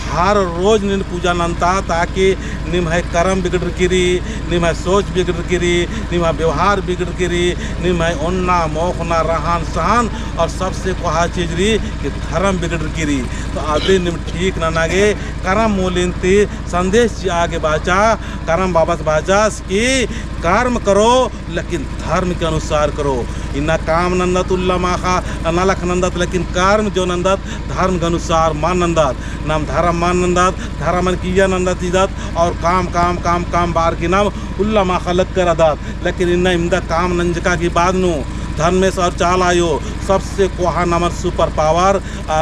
हर रोज नीन पूजा नंता ताकि निम है कर्म बिगड़ गिरी निम है सोच बिगड़ गिरी निम है व्यवहार बिगड़ गिरी निम है उन्ना मोखना रहन सहन और सबसे कहा चीज रही कि धर्म बिगड़ गिरी। तो अभी निम ठीक ना नागे कर्म मूलिंती संदेश आगे बाचा कर्म बाबा बाचास कि कर्म करो लेकिन धर्म के अनुसार करो। इन्ना काम नंदत उल्ला माखा नलख नंदत लेकिन कर्म जो नंदत धर्म के अनुसार मान नंदत नाम धर्म मान नंदत धर्म किया नंदत इदत और काम काम काम काम बार की नाम उल्ला माखा लग कर अदत। लेकिन इन्ना इमदा काम नंजका की बाद नू धर्मेश और चाल आयो सबसे कोहा नमर सुपर पावर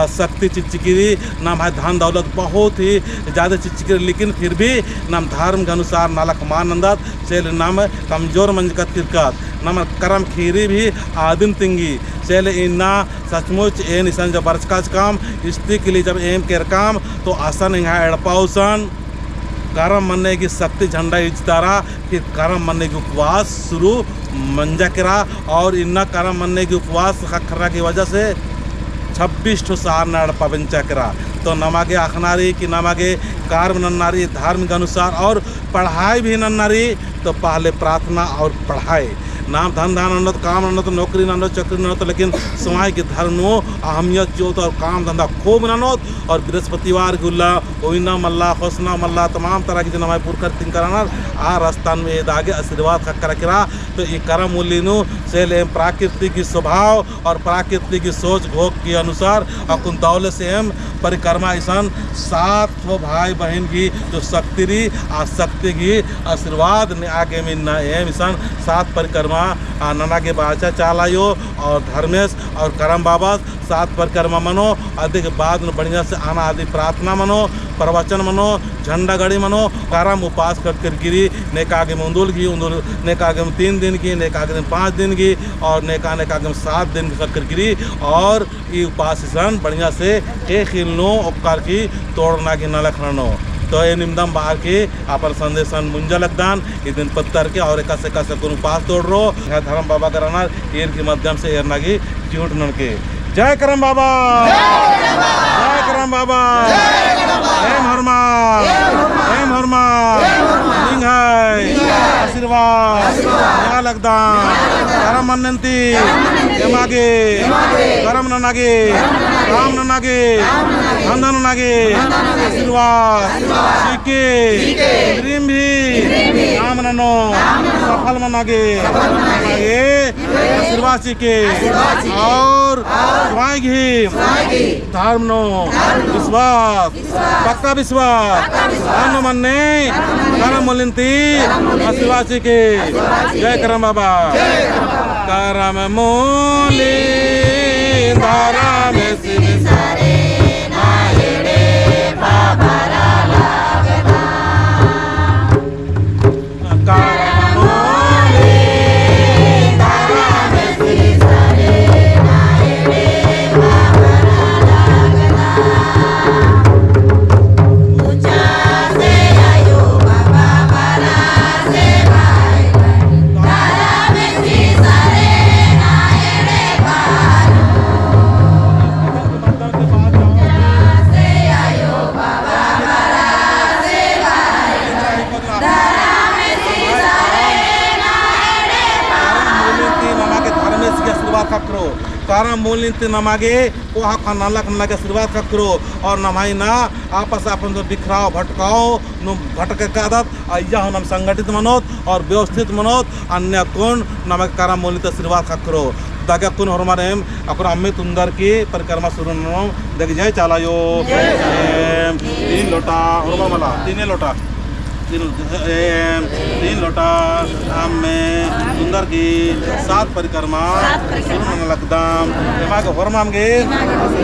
शक्ति चिचिकिरी नाम है धन दौलत बहुत ही ज़्यादा चिचिकिरी लेकिन फिर भी नाम धर्म के अनुसार नालक मान नंदत चल नाम कमजोर मंजकत तिरकत नाम करम खीरी भी आदिम तिंगी चल इन्ना सचमुच ए निशान जब बरचकाज काम स्त्री के लिए जब एम केर काम तो आसन यहाँ एड़पाउसन करम मन्ने की शक्ति झंडा इजतारा फिर करम मन्ने की उपवास शुरू मंजा करा और इन्ना करम मन्ने की उपवास खखरा की वजह से 26 ठो सार नाड़ पवंचा करा। तो नमागे अखनारी कि नमागे कार्म नन्नारी धर्म के अनुसार और पढ़ाई भी नन्नारी तो पहले प्रार्थना और पढ़ाई नाम धन धान नंदत काम नंदत नौकरी नंदत चक्री नंदत लेकिन समाज के धर्म अहमियत जो और काम धंधा खूब ननोत और बृहस्पतिवार गुल्ला ओइना मल्ला होसना मल्ला तमाम तरह की जो नमाय पुरखर तिन कराना आ रास्तान में दागे आशीर्वाद खक्कर करा। तो ये करम मूल्यनु से प्राकृतिक की स्वभाव और प्राकृतिक की सोच भोग के अनुसार अकुन दौले से एम परिक्रमा ईसान 7 भाई बहन की जो शक्ति रही आ शक्ति की आशीर्वाद ने आगे में न एम ईसान 7 परिक्रमा नना के बाचा चालायो और धर्मेश और करम बाबा 7 परिक्रमा मनो आदि के बाद में बढ़िया से आना आदि प्रार्थना मनो प्रवचन मनो झंडा गड़ी मनो करम उपास कर गिरी नेका आगे में उन्दुल की उन्दुल नेका आगे में 3 दिन की नेका आगे में 5 दिन की और नेका आगे में 7 दिन कर गिरी और ये उपासन बढ़िया से एक हिलनो उपकार की तोड़ना की न लखनो। तो ये निमदम बाहर के अपन संदेशन मुंजा लगदान इस दिन पत्थर के और एक उपास तोड़ रो धर्म बाबा कराना एर के माध्यम से एरना की चूट नन के जय करम बाबा जय करम बाबा एम हरमा आशीर्वाद नगा लगदान करम मन्नंती एमागे करम ननागे राम ननागे धन नागे आशीर्वाद सीके ड्रीम भी नाम ननो सफल मनागे आशीर्वाद सीके और धर्म नो विश्वास पक्का विश्वास धर्म मन्ने करम मूलिंती आशीर्वाद सीके जय करम बाबा करम मूली धर्म कारण मूल्य नमागे को हा नाला कन लगे आशीर्वाद का करो और नमाई ना आपस अपन जो बिखराव भटकाओ नु भटके का आदत आया हम संगठित मनोत और व्यवस्थित मनोत अन्य कौन नमक कारण मूल्य आशीर्वाद का करो दागा कुन हरमारे अपर अम्मे तुंदर की परिक्रमा शुरू नो देख जाए चलायो 3 लोटा हरमा मला 3 लोटा 3 लोटा अम्मे तुंदर की 7 परिक्रमा शुरू न लगदाम एमा के हरमाम गे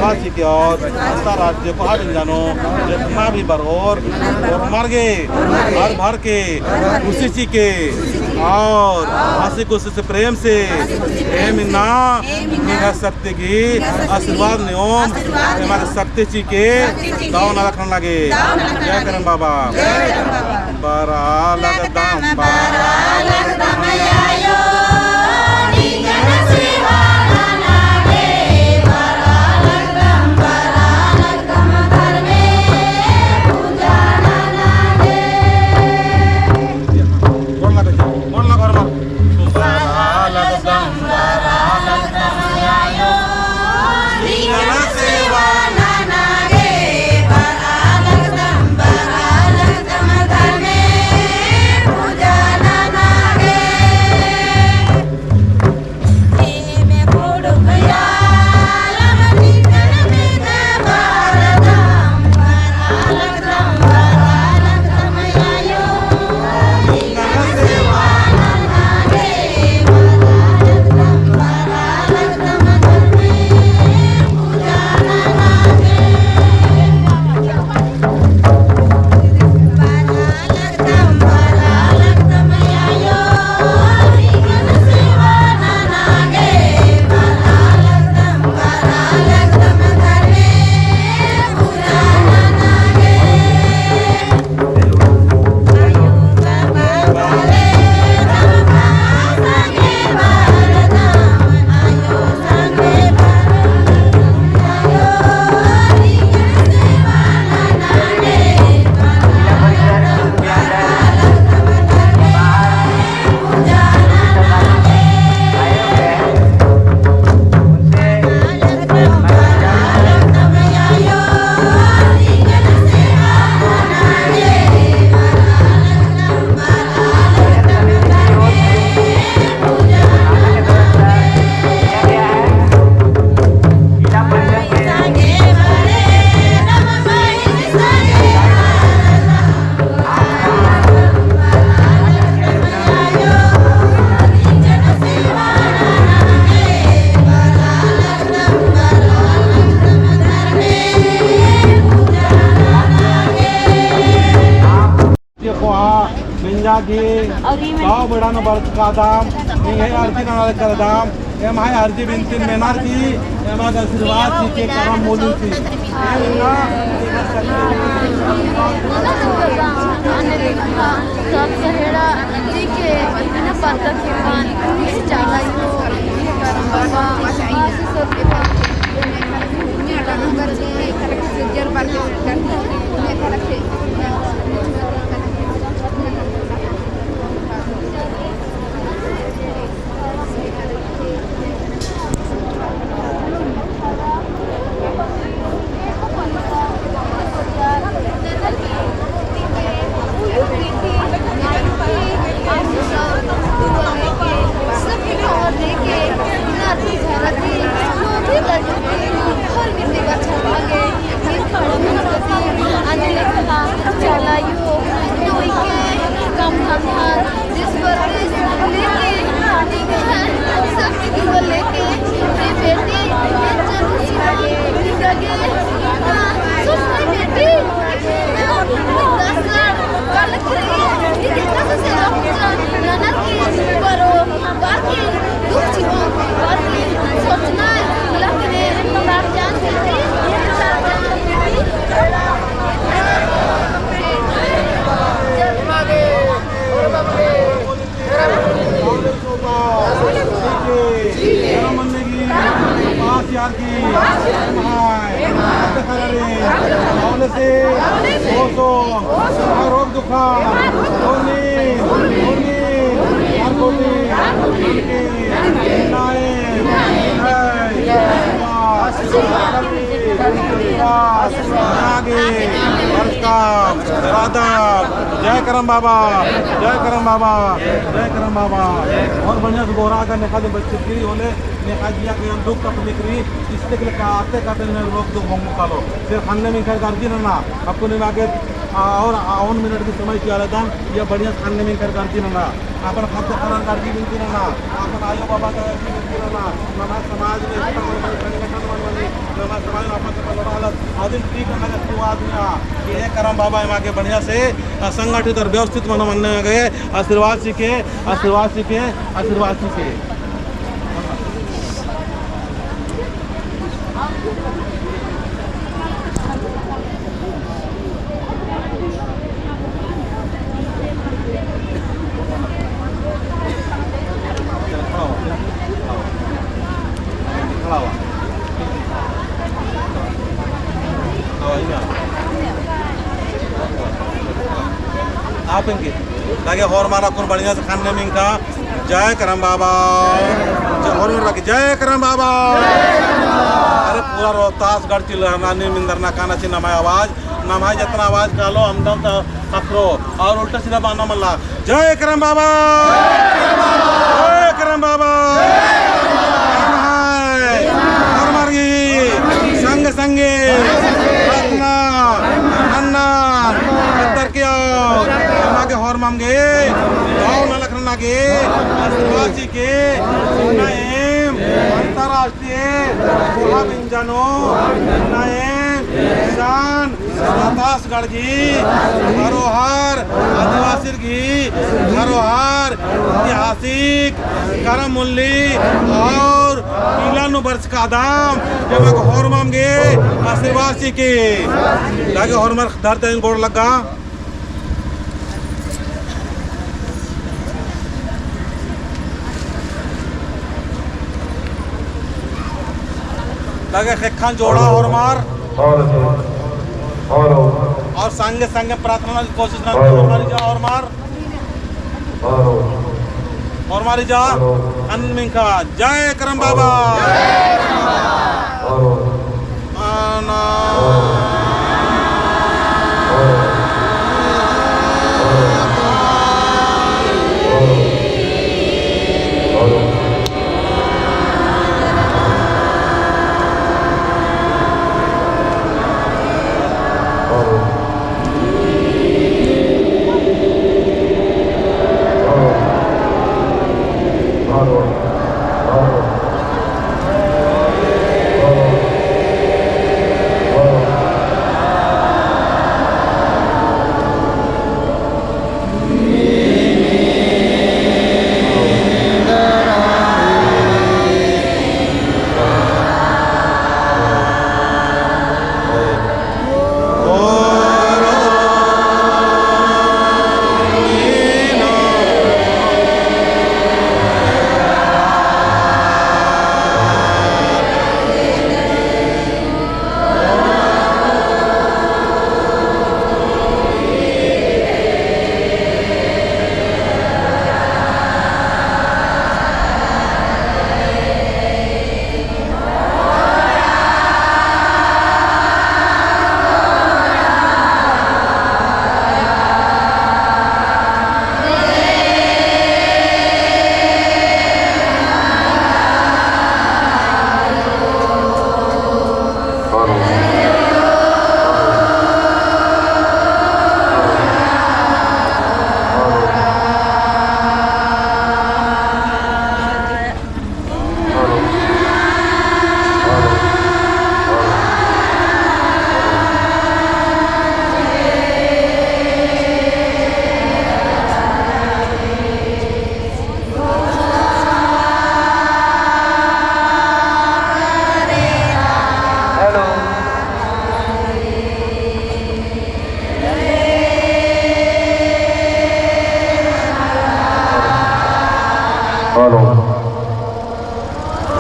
वासी के और अंतरराज्य को हाथ जानो जितना भी बरोर हरमार गे हर भर के खुशी के और हंसी खुशी से प्रेम से ना शक्ति की आशीर्वाद नियम हमारे शक्ति ची के दाव ना रखने लगे जय करण बाबा बरा लगदाम गाँव बड़ा न बर्द का दाम नहीं है अर्जी नाल कर दाम एम है अर्जी बिनती मेनार की एम आशीर्वाद की के करम मोदी की सब सहेड़ा जी के न पता के मान चाला यो करम बाबा आशीष सब के कर जे कलेक्ट जर बात करते मैं कलेक्ट आशीर्वाद आगे जय करम बाबा जय करम बाबा जय करम बाबा। और बढ़िया से गोरा का नेखा बच्चे की होले नेखा दिया कि दुख का निकली इससे के लिए आते करते रोक दो घूम कालो सिर्फ खाने में कर गर्जी ना आपको नहीं आगे और मिनट की समय किया रहता या बढ़िया खाने में कर गर्जी ना अपन खाद्य खाना गर्जी मिलती ना अपन आयो बाबा का गर्जी मिलती ना नमाज समाज में संगठन बनवानी नमाज समाज में आपस में लड़ा आदिम ठीक है तो आदमी ये करम बाबा हम आगे बढ़िया से संगठित और व्यवस्थित मानने गए आशीर्वाद सीखे आशीर्वाद सीखे आशीर्वाद सीखे। आप इनके लगे और मारा कौन बढ़िया से खाने में इनका जय करम बाबा और लगे जय करम बाबा। अरे पूरा रोहतास गढ़ चिल्लानी मिंदरना काना ची नमाय आवाज नमाय जितना आवाज कालो हमदम पकड़ो और उल्टा सीधा बाना मल्ला जय करम बाबा जय करम बाबा। और मार्गी संग संगे रत्ना अन्ना पत्थर किया के हर मामगे गाँव न लखना के आशीर्वाद के नाएम अंतरराष्ट्रीय महाविंजनो नाएम किसान रोहतासगढ़ की धरोहर आदिवासी की धरोहर ऐतिहासिक करम मूल्य और पीलानु वर्ष का दाम जब हर मामगे आशीर्वाद के लागे हर मार धरते बोर्ड लगा लगे खेखान जोड़ा और मार और संगे संगे प्रार्थना की कोशिश ना और मारी जा और मार और मारी जा अन्मिन का जय करम बाबा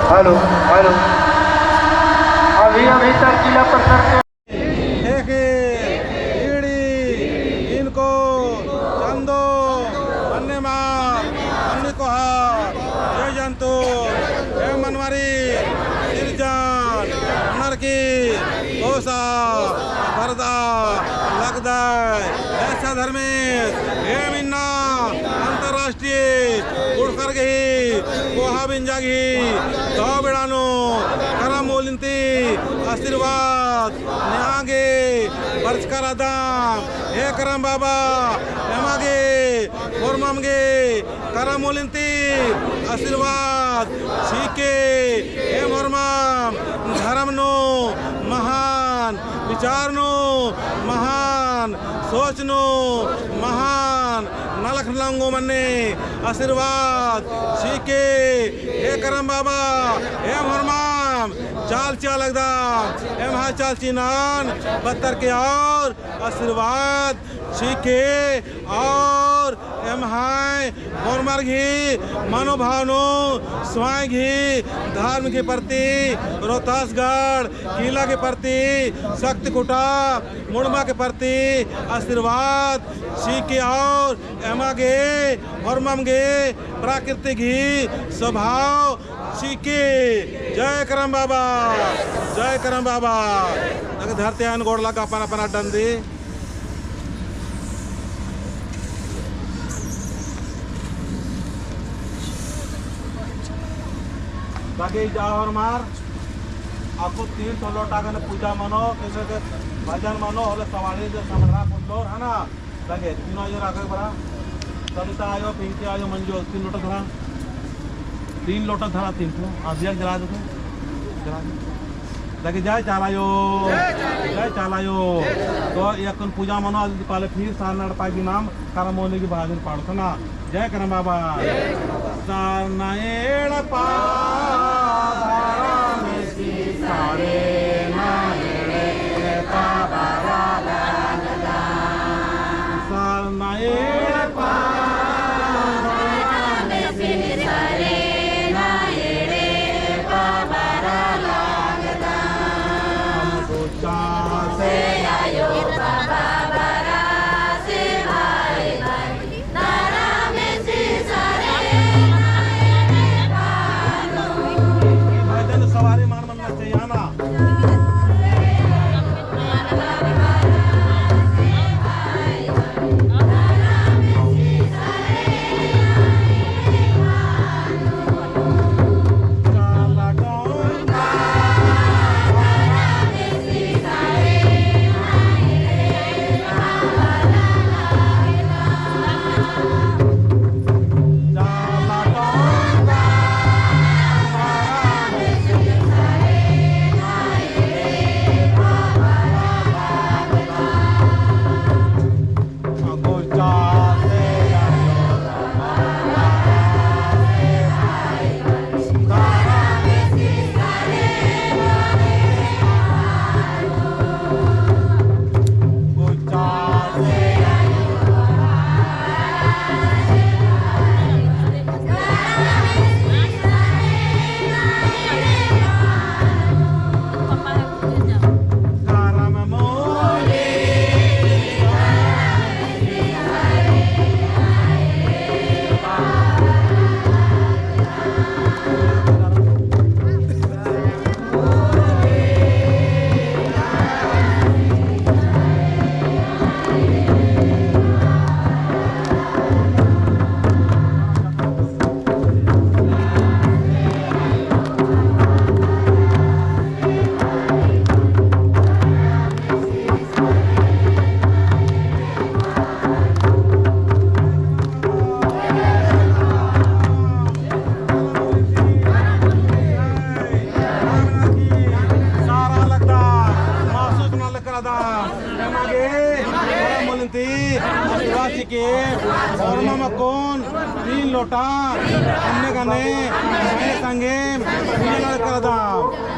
हेलो हेलो अभी तक जिला प्रशासन इनको चंदो अन्यमार अन्य कोहार जय जंतु जय मनवारी निर्जन नरकी कोसा तो बेड़ानो करम मोलिंती आशीर्वाद न्यागे बरचकर आदाम हे करम बाबा एमागे मोरमामगे करम मोलिंती आशीर्वाद सीके हे मोरमाम धर्म नो महान विचार नो महान सोच नो महान नलख लंगो मन्ने आशीर्वाद सीके हे करम बाबा हे मोरमाम चाल चाल एकदम हे महा चाल चिनान बत्तर के और आशीर्वाद सीखे और एम हाय मोरमर घी मनोभावनो स्वाय घी धर्म के प्रति रोहतासगढ़ किला के प्रति शक्ति कुटा मुड़मा के प्रति आशीर्वाद सीखे और एमागे मोरमगे प्राकृतिक घी स्वभाव सीखे जय करम बाबा जय करम बाबा धरते आन गोड़ लगा अपना अपना डंदी बाकी जाओ मार आपको 300 लोटा का पूजा मानो कैसे के भजन मानो होले सवारी जो समरा पुंडोर है ना लगे तीनों ये आगे बड़ा सविता आयो पिंकी आयो मंजू 3 लोटा धरा 3 लोटा धरा 300 आज एक जला दो जला लगे जय चालायो तो एक पूजा मानो आज पहले फिर सारनाड़ पाई नाम करम मोले की बहादुर पाड़ो ना जय करम बाबा सारनाएड़ पा सारे नाएड़ पा सारनाएड़ पा सवारी मान मनना चाहिए ना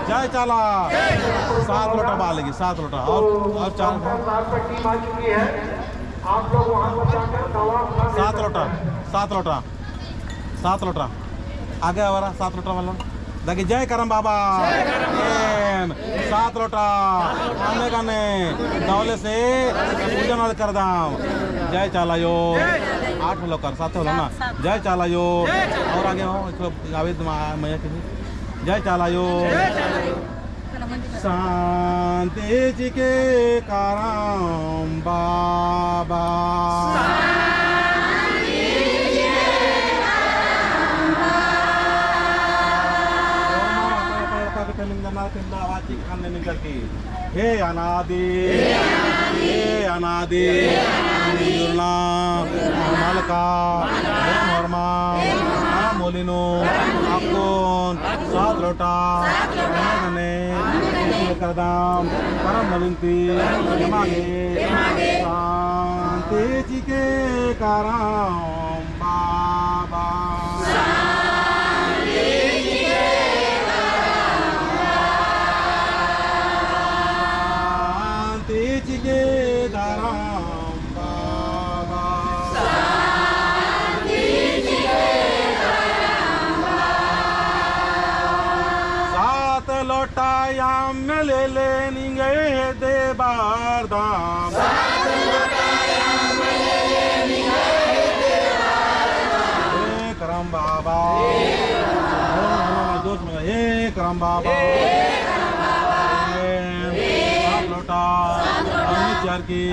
जय चाला 7 लोटा बालेगी 7 लोटा और 4 7 लोटा आगे हमारा 7 लोटा वाला देखिए जय करम बाबा 7 लोटा आने गाने दौले से पूजन कर दाम जय चाला यो 8 लोग कर 7 होला ना जय चाला यो और आगे हो आवेद मैया के जय चालायो शांति जी के करम बाबा करना किंदा आवाज़ खाने निकल की हे अनादि जुर्ना मालका नॉर्मा मोलिनो आकोन सात लोटा गने करदाम परम मलिंती यमागे शांति चिके कराम बाबा लोटायाम में ले लेंगे दे बार दाम करम बाबा दोस्त में हे करम बाबा सात लोटा चार की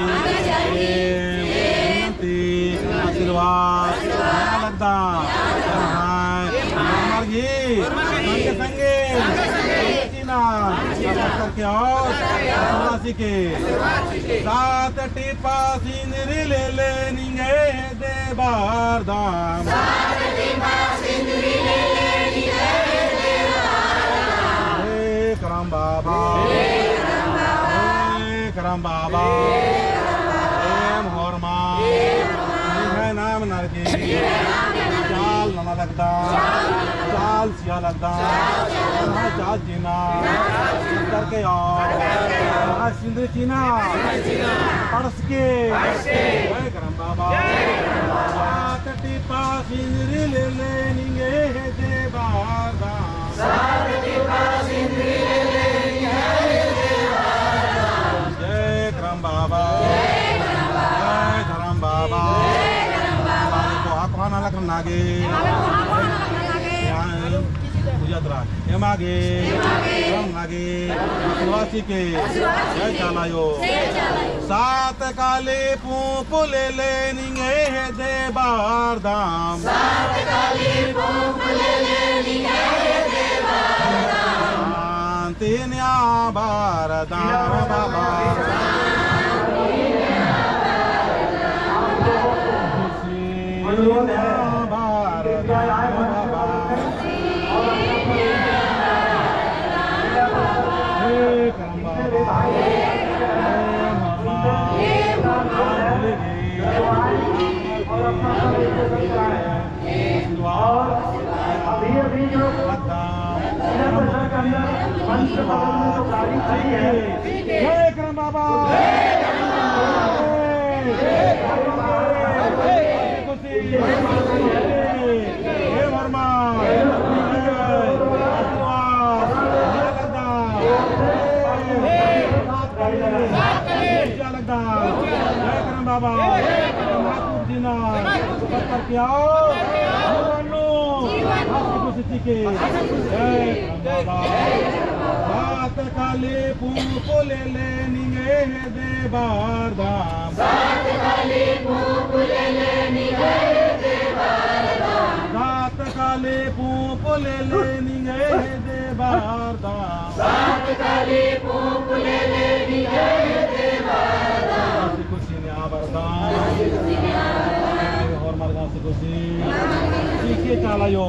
आशीर्वाद लगता संगे संगे करके और के सात टीपा सिंदरी ले लेंगे दे बार दाम करम बाबा करम बाबा होरमा नाम नरकी चाल नना लगता चाल सिया लगता चाल जीना करके और सिंदरी चीना पड़स के करम बाबा सात टीपा सिंदरी ले लेंगे दे बार जय करम बाबा जय धरम बाबा आना लग नागे पूजा मागे नागे आदिवासी के जय चालायो सात काले पूप ले लेंगे दे बार दाम शांति बार दाम बाबा अभी जो करम बाबा वर्मा लगता जय करम बाबा जीना करके आओ के जय बात काले पूप ले लेंगे दे बार दाम रात काले पूप ले लेंगे दे बार दाम खुशी ने आबरदान और मरदा से खुशी सीखे चालायो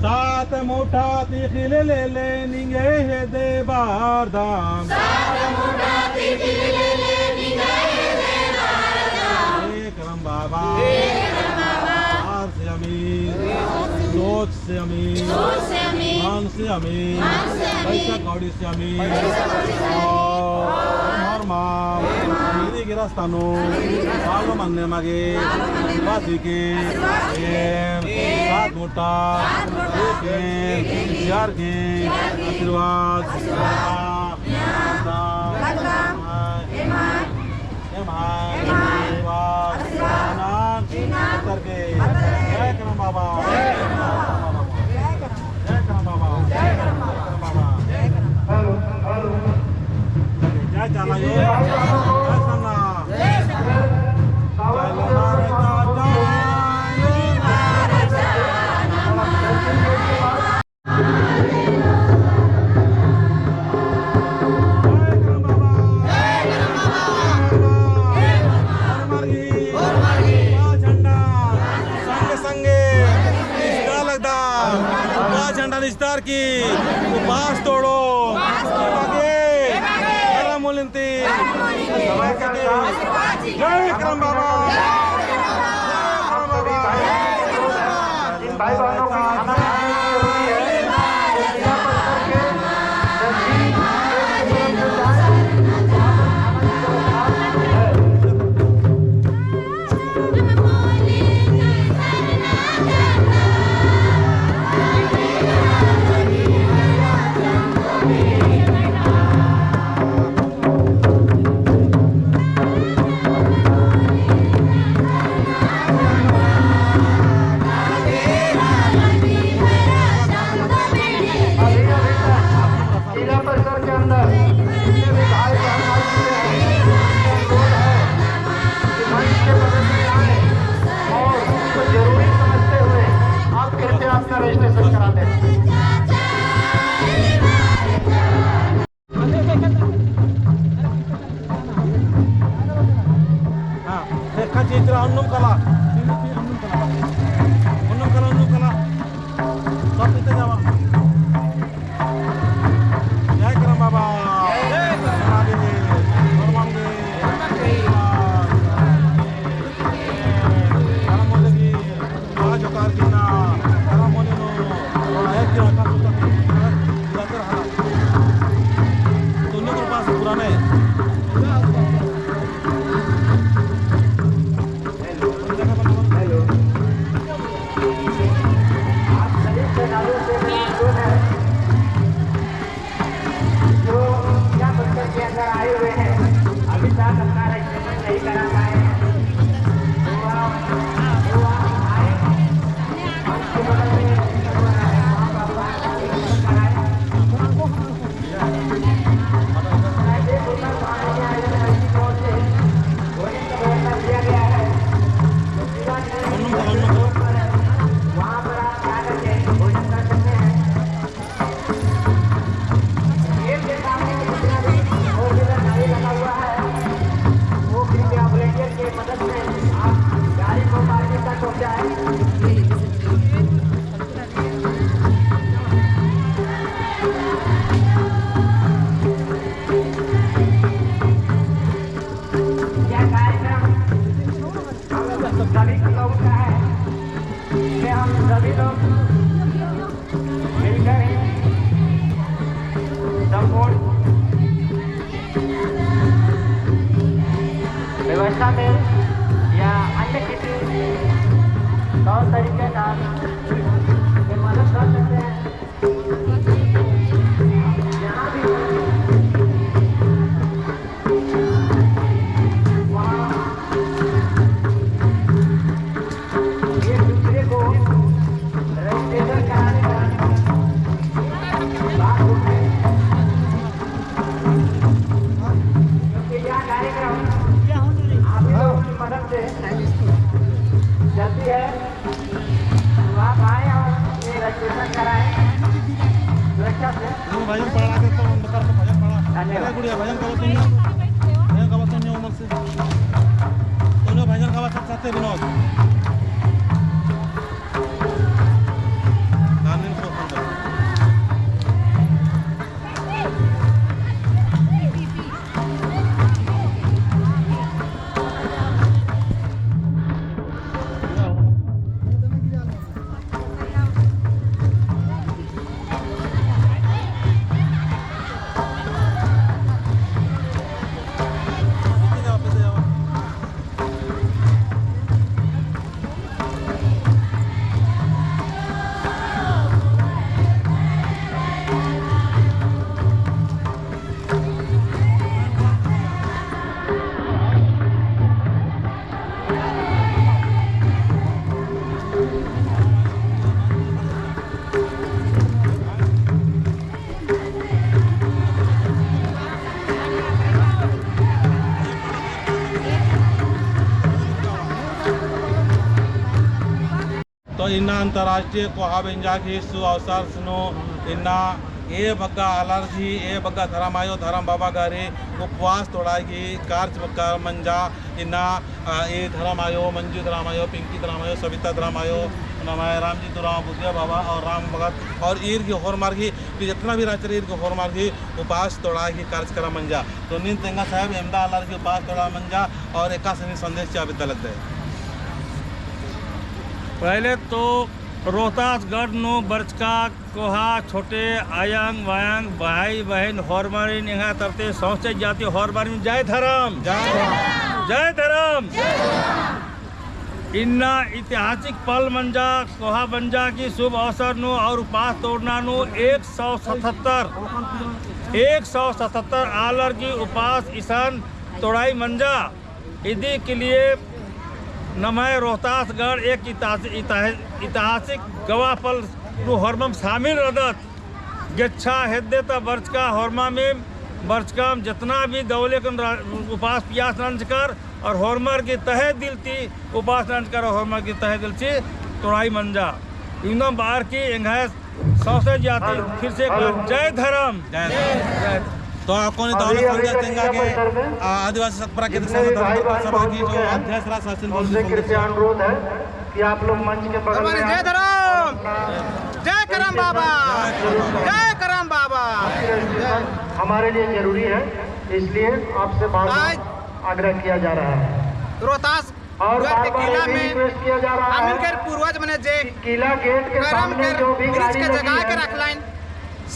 सात मोटा तीखिल ले लेंगे दे बार दाम करम बाबा से अमीर सोच से अमीर मान से अमीर पैसा कौड़ी से अमीर और माँ मेरी गिरस्तानो सालों मन्ने मगे बाजी के सात मोटा यार के आशीर्वाद करके जय करम बाबा जय करम बाबा जय चालायो जय सन्ना झंडा निस्तार की उपवास तोड़ो मुलिंती जय करम बाबा भाई बहनों की खाना जरूरी है। यहाँ पर करके जिला परिषद के अंदर जितने भी भाई बहन भाई हैं, अनुरोध है कि मंच के मदद में आए और उसको जरूरी समझते हुए आप कृपया अपना रजिस्ट्रेशन करा दें। देखा चित्र अन्नम कला सब इथे जावा जय करम बाबा व्यवस्था में या अन्य किसी तौर तरीके का मदद कर सकते हैं। यहाँ भी वहाँ एक दूसरे को रजिस्ट्रेशन कराने का बात होती है, क्योंकि यह कार्यक्रम आप लोगों की मदद से चलती है। तो आप आए और ये रजिस्ट्रेशन कराएं सुरक्षा से। भजन पढ़ा के तो भजन पढ़ा गुड़िया भजन करो तुमने उम्र से तुमने भजन गावा साथ साथ विनोद गाने को सुंदर तो इन्ना अंतर्राष्ट्रीय कोहाबेंजाकी सु अवसर सुनो इन्ना ए बग्गा अलर्जी ए बग्गा धरमायो धरम बाबा गारे उपवास तोड़ागी कार्य बग्गा मंजा इन्ना ए धरमायो मंजू धरमायो पिंकी धरमायो सविता धरमायो नमाय राम जी तो राम बुद्धिया बाबा और राम भगत और ईर की होर मार्गी कि जितना भी राचर ईर की होर मार्गी उपास तोड़ा की कार्यक्रम मंजा तो नींद तेंगा साहब अहमदा अल्लाह की उपास तोड़ा मंजा और एका सनी संदेश चाबित लगता है। पहले तो रोहतासगढ़ नो बरचका कोहा छोटे आयंग वायंग भाई बहन हॉर्मारी यहाँ तरते सौचे जाती हॉर्मारी जय धर्म जय धर्म इन्ना ऐतिहासिक पल मंजा कोहा बंजा की शुभ अवसर नो और उपास तोड़ना नो 177 आलर की उपास ईशान तोड़ाई मंजा इदी के लिए नमय रोहतासगढ़ एक ऐतिहासिक गवाह पल हॉर्मम शामिल रदत गच्छा हेद्यता बर्चका हॉर्मा में बर्चकाम जितना भी दौले उपास पियास नंज कर और हॉर्मर की तहे दिल थी उपास नंज कर और हॉर्मर की तहे दिल थी तोड़ाई मंजा एकदम बाहर की इंघास सौसे जाती फिर से जय धर्म जय तो आपको ने दौलत संदेश देंगे कि आदिवासी सत्प्राकृतिक सभा की जो अध्यक्ष राज शासन उनसे कृपया अनुरोध है कि आप लोग मंच के बगल में जय धर्म जय करम बाबा जय करम बाबा हमारे लिए जरूरी है, इसलिए आपसे बात आग्रह किया जा रहा है। रोहतास और किला में किया जा रहा है के पूर्वज मने जे किला गेट के सामने जो भी गाड़ी के जगह के रख लाइन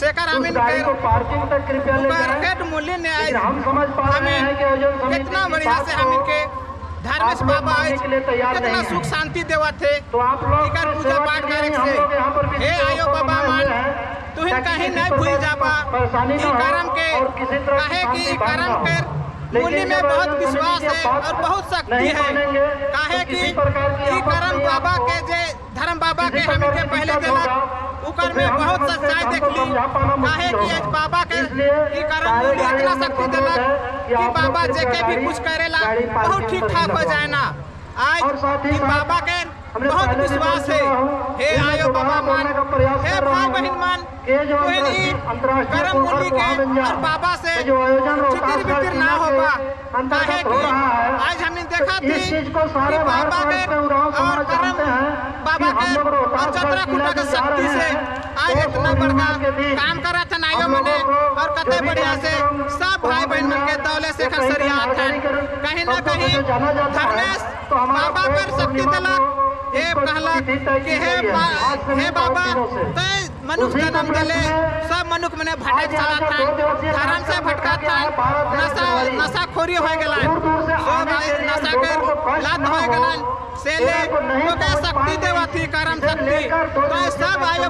सेकर हम गाड़ी को पार्किंग तक कृपया ले जाएं। मूल्य ने आए हम समझ पा रहे हैं कि आयोजन समिति कितना बढ़िया से हम इनके धार्मिक बाबा कितना सुख शांति देवा थे तो आप लोग पूजा पाठ करे से हे आयो बाबा मान तू कहीं नहीं भूल जाबा करम के काहे कि करम के मूल्य में बहुत विश्वास है और बहुत शक्ति है काहे कि करम बाबा के जे धर्म बाबा के हम के पहले देला उकर में बहुत सच्चाई देखली काहे कि आज बाबा के करम मूल्य इतना शक्ति देला कि बाबा जे के भी कुछ करेला बहुत ठीक ठाक हो जाए ना आज बाबा के बहुत विश्वास है हे आयो बाबा मान हे भाई बहन मान करम मूल्य के और बाबा से चितिर बितिर ना होगा काहे कि आज हमने देखा थी कि बाबा के और करम बाबा के और जतरा कुटा के शक्ति से आज इतना बड़का काम करा था नायो मने और कते बढ़िया से सब भाई बहन मन के दौले से खसरिया था कहीं ना कहीं धर्मेश बाबा पर शक्ति दिला हे कहला कि हे बाबा ते मनुष्य जन्म दिले सब मनुष्य मने भटक चला था धर्म से भटका था नशा खोरी हो गला सब नशा के लात हो गला से ले तो के शक्ति देवा थी करम शक्ति तो सब आयो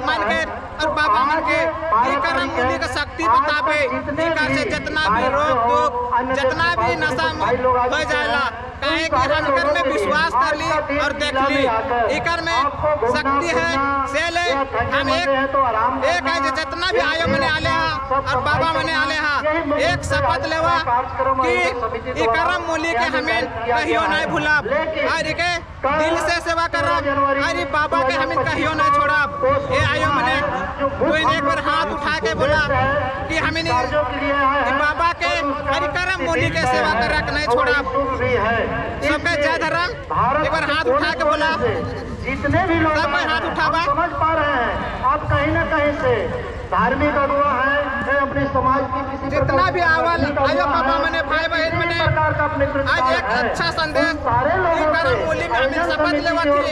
मान के और बाबा मन के ये करम मूल्य का शक्ति बतावे इनका से जितना भी रोग दुख जितना भी नशा हो जाएगा काहे कि हम कर में विश्वास कर ली और देख ली इकर में शक्ति है से ले हम एक है जितना भी आयो मने आले हा और बाबा मने आले हा एक शपथ लेवा कि ई करम मूल्य के हमें कहियो नहीं भूला और के दिल से सेवा करा अरे बाबा के हमें कहियो नहीं छोड़ा ए आयो मने कोई एक बार हाथ उठा के बोला कि हमें बाबा के अरे करम मूल्य के सेवा करा के नहीं छोड़ा सबके जय धर्म एक बार हाथ उठा के बोला जितने भी लोग हाथ उठावा समझ पा रहे हैं आप कहीं ना कहीं से धार्मिक अगुआ है अपने समाज की किसी जितना भी आवल आयो बाबा मने भाई बहन मने आज एक अच्छा संदेश सारे लोगों करम मूल्य में हमें शपथ लेवा थी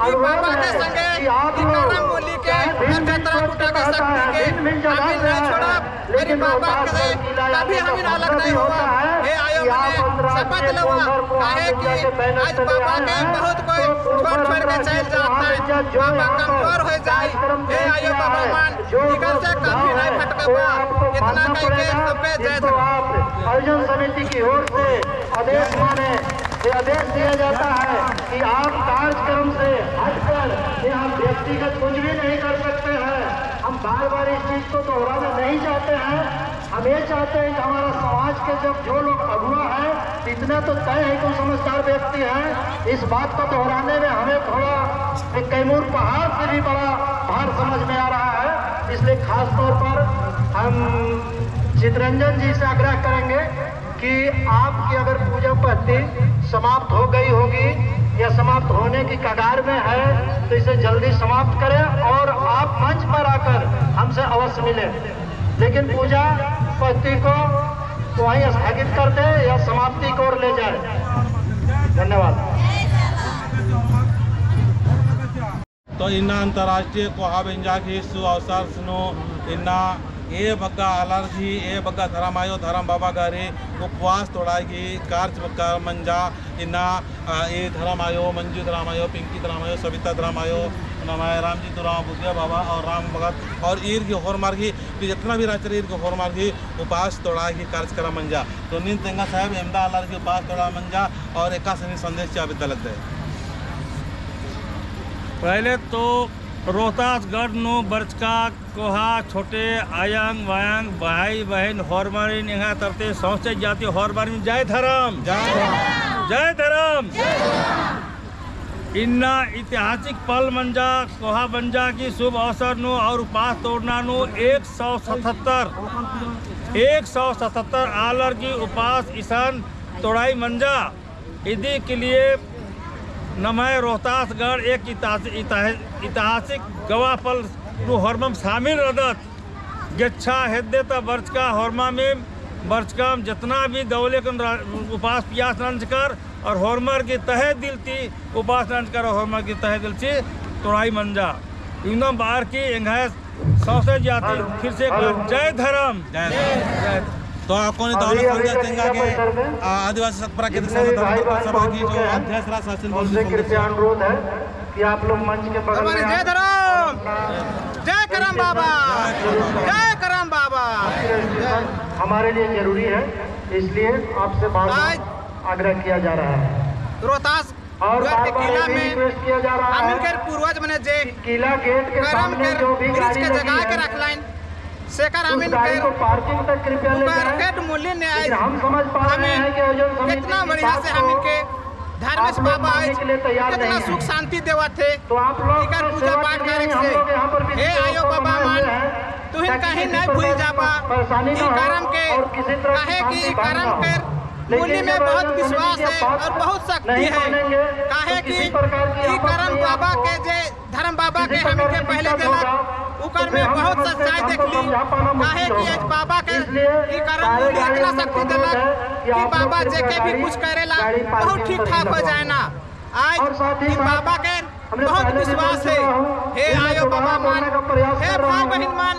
कि बाबा के संगे करम मूल्य के जतरा कुटा के शक्ति के हमें नहीं छोड़ा मेरे बाबा के कभी हमें अलग नहीं हुआ हे आयो मने शपथ लेवा काहे कि आज बाबा के बहुत कोई छोड़ छोड़ के चल जाता है बाबा कमजोर हो जाए हे आयो बाबा मान इकर से कभी नहीं भटकबा इतना कह के सबके जय धर्म आयोजन समिति की ओर से आदेश माने ये आदेश दिया जाता है कि आप कार्यक्रम से हटकर यहाँ व्यक्तिगत कुछ भी नहीं कर सकते हैं। हम बार बार इस चीज को दोहराना नहीं चाहते हैं। हम ये चाहते हैं कि हमारा समाज के जब जो लोग अगुआ हैं इतना तो तय है कि समझदार व्यक्ति हैं। इस बात को दोहराने में हमें थोड़ा कैमूर पहाड़ से भी बड़ा भार समझ में आ रहा है। इसलिए खास तौर पर हम चितरंजन जी से आग्रह करेंगे कि आपकी अगर पूजा पद्धति समाप्त हो गई होगी यह समाप्त होने की कगार में है, तो इसे जल्दी समाप्त करें और आप मंच पर आकर हमसे अवश्य मिलें। लेकिन पूजा पद्धति को वहीं स्थगित कर दे या समाप्ति की ओर ले जाए। धन्यवाद। तो इन्ना अंतर्राष्ट्रीय कोहा बेंजा की सु अवसर सुनो इन्ना ए बग्गा अलर्जी ए बग्गा धर्मायो धर्म बाबा गारे उपवास तोड़ागी कार्च बग्गा मंजा इन्ना ए धर्मायो मंजू धर्मायो पिंकी धर्मायो सविता धर्मायो नमाय राम जी दुराम बुद्धिया बाबा और राम भगत और ईर की होर मार्गी जितना भी राचर ईर की होर मार्गी उपवास तोड़ागी कार्यक्रम मंजा तो नींद तेंगा साहब अहमदा अलर्जी उपवास तोड़ा मंजा और एका सनी संदेश चाबिता लगता है। पहले तो रोहतासगढ़ नो बरचका कोहा छोटे आयंग वायंग भाई बहन हॉर्मरिन यहाँ तरते सौंसे जाती हॉर्मरिन जय धर्म जय धर्म। इन्ना ऐतिहासिक पल मंजा कोहा बंजा की शुभ अवसर नो और उपास तोड़ना नो 177 आलर की उपास ईशान तोड़ाई मंजा इदी के लिए नमय रोहतासगढ़ एक ऐतिहासिक गवाह हॉर्मम शामिल रदत गेच्छा हेद्यता बर्चका हॉर्मा में बर्चकाम जितना भी दौले कन उपास पियास नंज कर और हॉर्मर की तहे दिल थी उपास नंज कर हॉर्मर की तहे दिल थी तोड़ाई मंजा एकदम बाहर की एंघास सौसे जाती फिर से जय धर्म जय। तो आपको दौलत संदेश देंगे कि आदिवासी सतपुरा के सभा की जो अध्यक्ष राज शासन उनसे कृपया अनुरोध है कि आप लोग मंच के बगल में जय धर्म जय करम बाबा जय करम बाबा हमारे लिए जरूरी है, इसलिए आपसे बार आग्रह किया जा रहा है। रोहतास और किला में रिक्वेस्ट किया जा रहा है के पूर्वज मने जे किला गेट के सामने जो भी ब्रिज के जगह के रख लाइन शेखर आमिन गाड़ी को पार्किंग तक कृपया ले जाएं। मूल्य ने आए हम समझ पा रहे हैं कि कितना बढ़िया से हम इनके धार्मिक बाबा कितना सुख शांति देवा थे तो आप लोग पूजा पाठ करे से हे आयो बाबा मान तू कहीं नहीं भूल जाबा ई कर्म के काहे कि ई कर्म के मूल्य में बहुत विश्वास है और बहुत शक्ति है काहे कि ई कर्म बाबा के जे धर्म बाबा के हम के पहले देलक उकर में बहुत सच्चाई देखली काहे कि आज बाबा के ई कर्म मूल्य इतना शक्ति देलक कि बाबा जे के भी कुछ करेला बहुत ठीक ठाक हो जाए ना। आज ई बाबा के बहुत विश्वास है हे आयो बाबा मान हे भाई बहन मान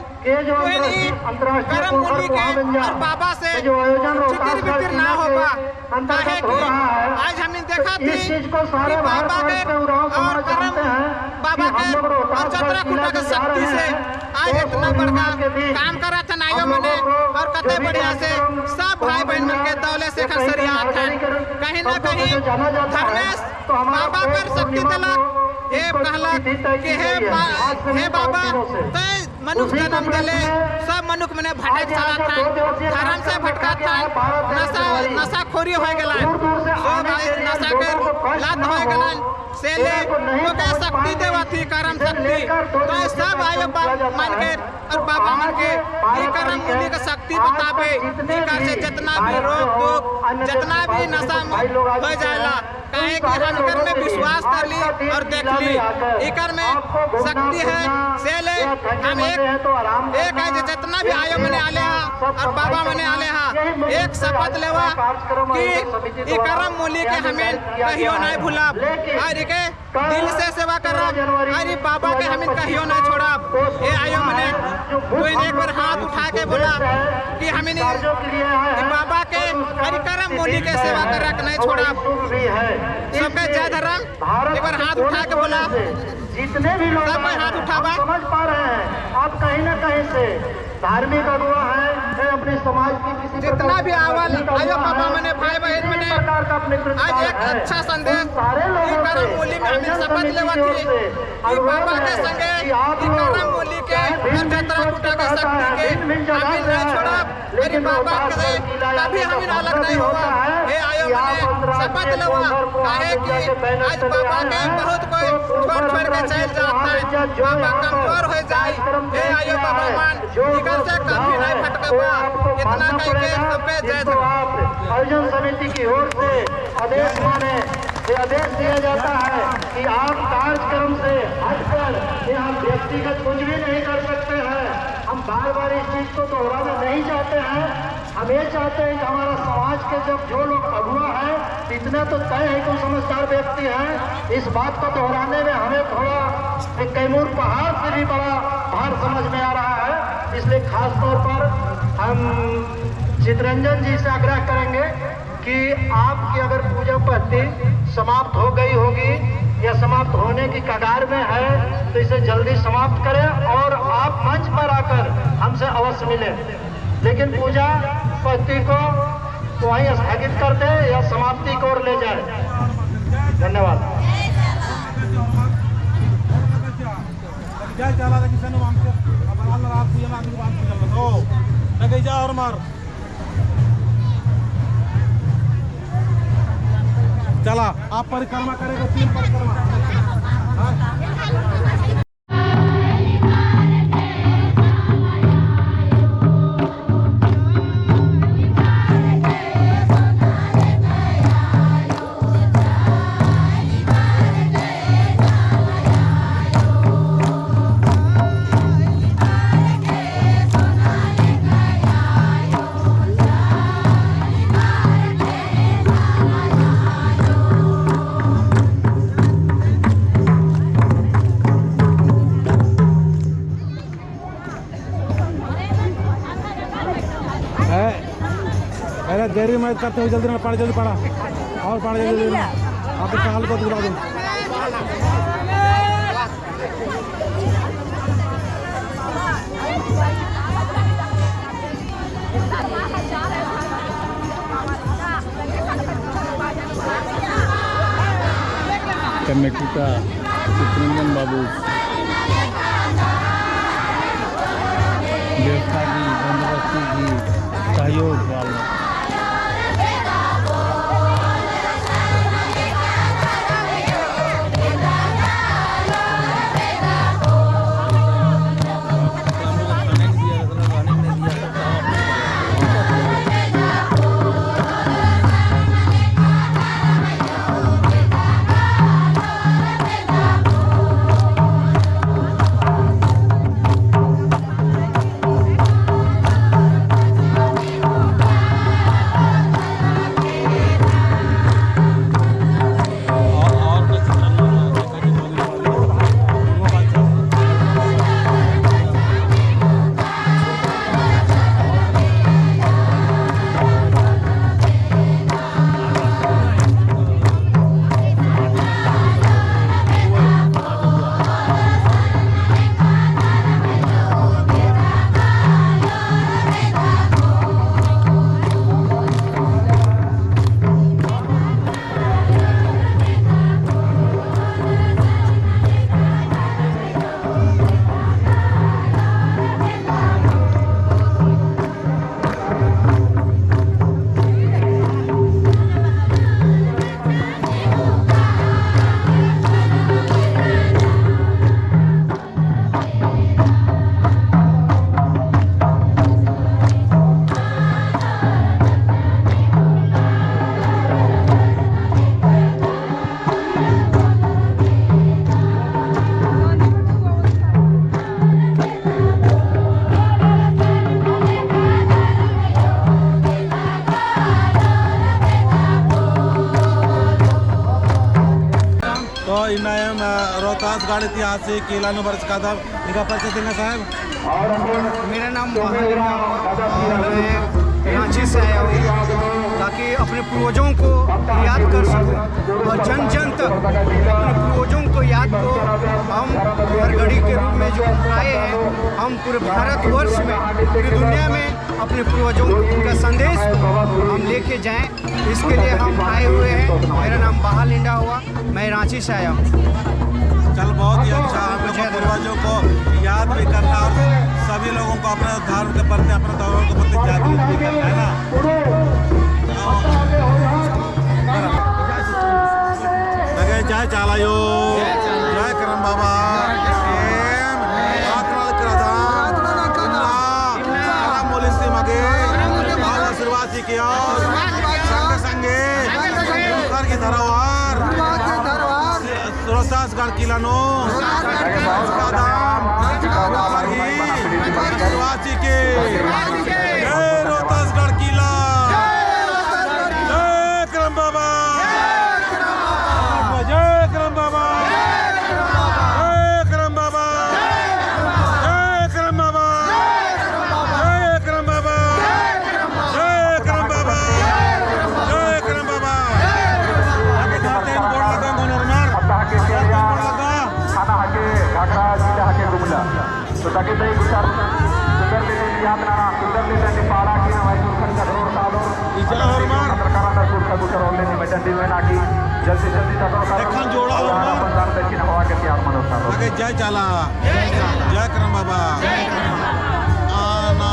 कर्म मूल्य के और बाबा से चितिर बितिर ना होगा काहे कि आज हमने देखा थी कि बाबा के और कर्म बाबा के और जतरा खुटा के शक्ति से आज इतना बड़का काम करा था नाइयो मने और कते बढ़िया से सब भाई बहन मन के दौले से सरियात है कहीं ना कहीं धर्मेश बाबा कर शक्ति दिलक हे कहलक कि हे बाबा तय मनुष्य जन्म दिले सब मनुष्य मने भटक चला था धर्म से भटका था नशाखोरी हो गया सब नशा के लात हो गया से ले तो के शक्ति देवा थी कर्म शक्ति तो सब आयो मान के और बाबा मान के ये कर्म मूल्य का शक्ति बतावे कर से जितना भी रोग दुख जितना भी नशा हो जाएला काहे कि हम कर में विश्वास कर ली और देख ली इकर में शक्ति है से ले हम एक है जितना भी आयो मने आले और बाबा मने आले एक शपथ लेवा कि ई कर्म मूल्य के हमें कहियो नहीं भूला और के दिल से सेवा करब और बाबा के हमें कहियो नहीं छोड़ब ए आयो मने कोई एक बार हाथ उठा के बोला कि हमें बाबा के हरि कर्म मूल्य के सेवा करक नहीं छोड़ब सबके जय धर्म एक बार हाथ उठा के बोला जितने भी लोग हाथ उठावा समझ पा रहे हैं आप कहीं ना कहीं से धार्मिक अगुआ है अपने समाज की किसी जितना भी आवल आयो बाबा मने भाई बहन मने आज एक अच्छा संदेश ई कर्म मूल्य में हमें शपथ लेवा थी कि बाबा के संगे ई कर्म मूल्य के और जतरा कुटा के शक्ति के हमें नहीं छोड़ा अरे बाबा के कभी हमें अलग नहीं हुआ हे आयो मने शपथ लेवा काहे कि आज बाबा के बहुत कोई छोड़ छोड़ के चल जाता है बाबा कमजोर हो जाए हे आयो बाबा मान इकर से कभी नहीं भटकबा इतना कह के सबके जय धर्म आयोजन समिति की ओर से आदेश माने। ये आदेश दिया जाता है कि आप कार्यक्रम से हटकर यहाँ व्यक्तिगत कुछ भी नहीं कर सकते हैं। हम बार बार इस चीज को दोहराना नहीं चाहते हैं। हम ये चाहते हैं कि हमारा समाज के जब जो लोग अगुआ है, इतना तो तय है कि समझदार व्यक्ति है। इस बात को दोहराने में हमें थोड़ा एक कैमूर पहाड़ से भी बड़ा भार समझ में आ रहा है। इसलिए खास तौर पर हम चितरंजन जी से आग्रह करेंगे कि आपकी अगर पूजा पद्धति समाप्त हो गई होगी या समाप्त होने की कगार में है तो इसे जल्दी समाप्त करें और आप मंच पर आकर हमसे अवश्य मिलें। लेकिन पूजा पद्धति को वहीं स्थगित कर दें या समाप्ति की ओर ले जाए। धन्यवाद। और मार चला आप परिक्रमा करेगा 3 परिक्रमा। अरे देरी मत करते हो, जल्दी में पानी जल्दी पड़ा और पानी जल्दी आपके काल को दिला दूँ। कमेटी का चितरंजन बाबू व्यवस्था की बंदोबस्ती की सहयोग वाला रोहतास गढ़ ऐतिहासिक किला नु वर्ष का था इनका परिचय देना साहब। मेरा नाम मैं रांची से आया हूँ ताकि अपने पूर्वजों को याद कर सकूं और जन जन तक अपने पूर्वजों को याद को हम हरगढ़ी के रूप में जो आए हैं, हम पूरे भारतवर्ष में पूरी दुनिया में अपने पूर्वजों का संदेश हम लेके जाएं, इसके लिए हम आए हुए हैं। मेरा नाम बहाल इंडा हुआ, मैं रांची से आया हूँ। चल बहुत ही अच्छा, अपने पूर्वजों को याद भी करना और सभी लोगों को अपने धर्म के प्रति अपने धर्म के प्रति जागरूक भी करना है ना। जय चालायो, जय करम बाबा, आशीर्वाद की संगे संगे रोहतासगढ़ किला नो आदिवासी के जय रोहतासगढ़ किला, जय करम बाबा, जय करम बाबा, जय करम बाबा, जय करम बाबा, जय करम बाबा, जय करम बाबा, जय करम बाबा। आगे जाते हैं बोर्ड लगा गोनरमार खाना हाके घाघरा जिला हाके गुमला तो ताकि तई गुचार सुंदर ले याद ना सुंदर ले जाने पाड़ा की ना भाई सुरखन का रोड सालो इजा हरमान सरकारांना सुरखा गुचार ओले नि मैदान दिन में नाकी जल्दी जल्दी तक देखन जोड़ा हरमान पंजाब पे की हवा के तैयार मनो सालो आगे जय चाला जय करम बाबा आना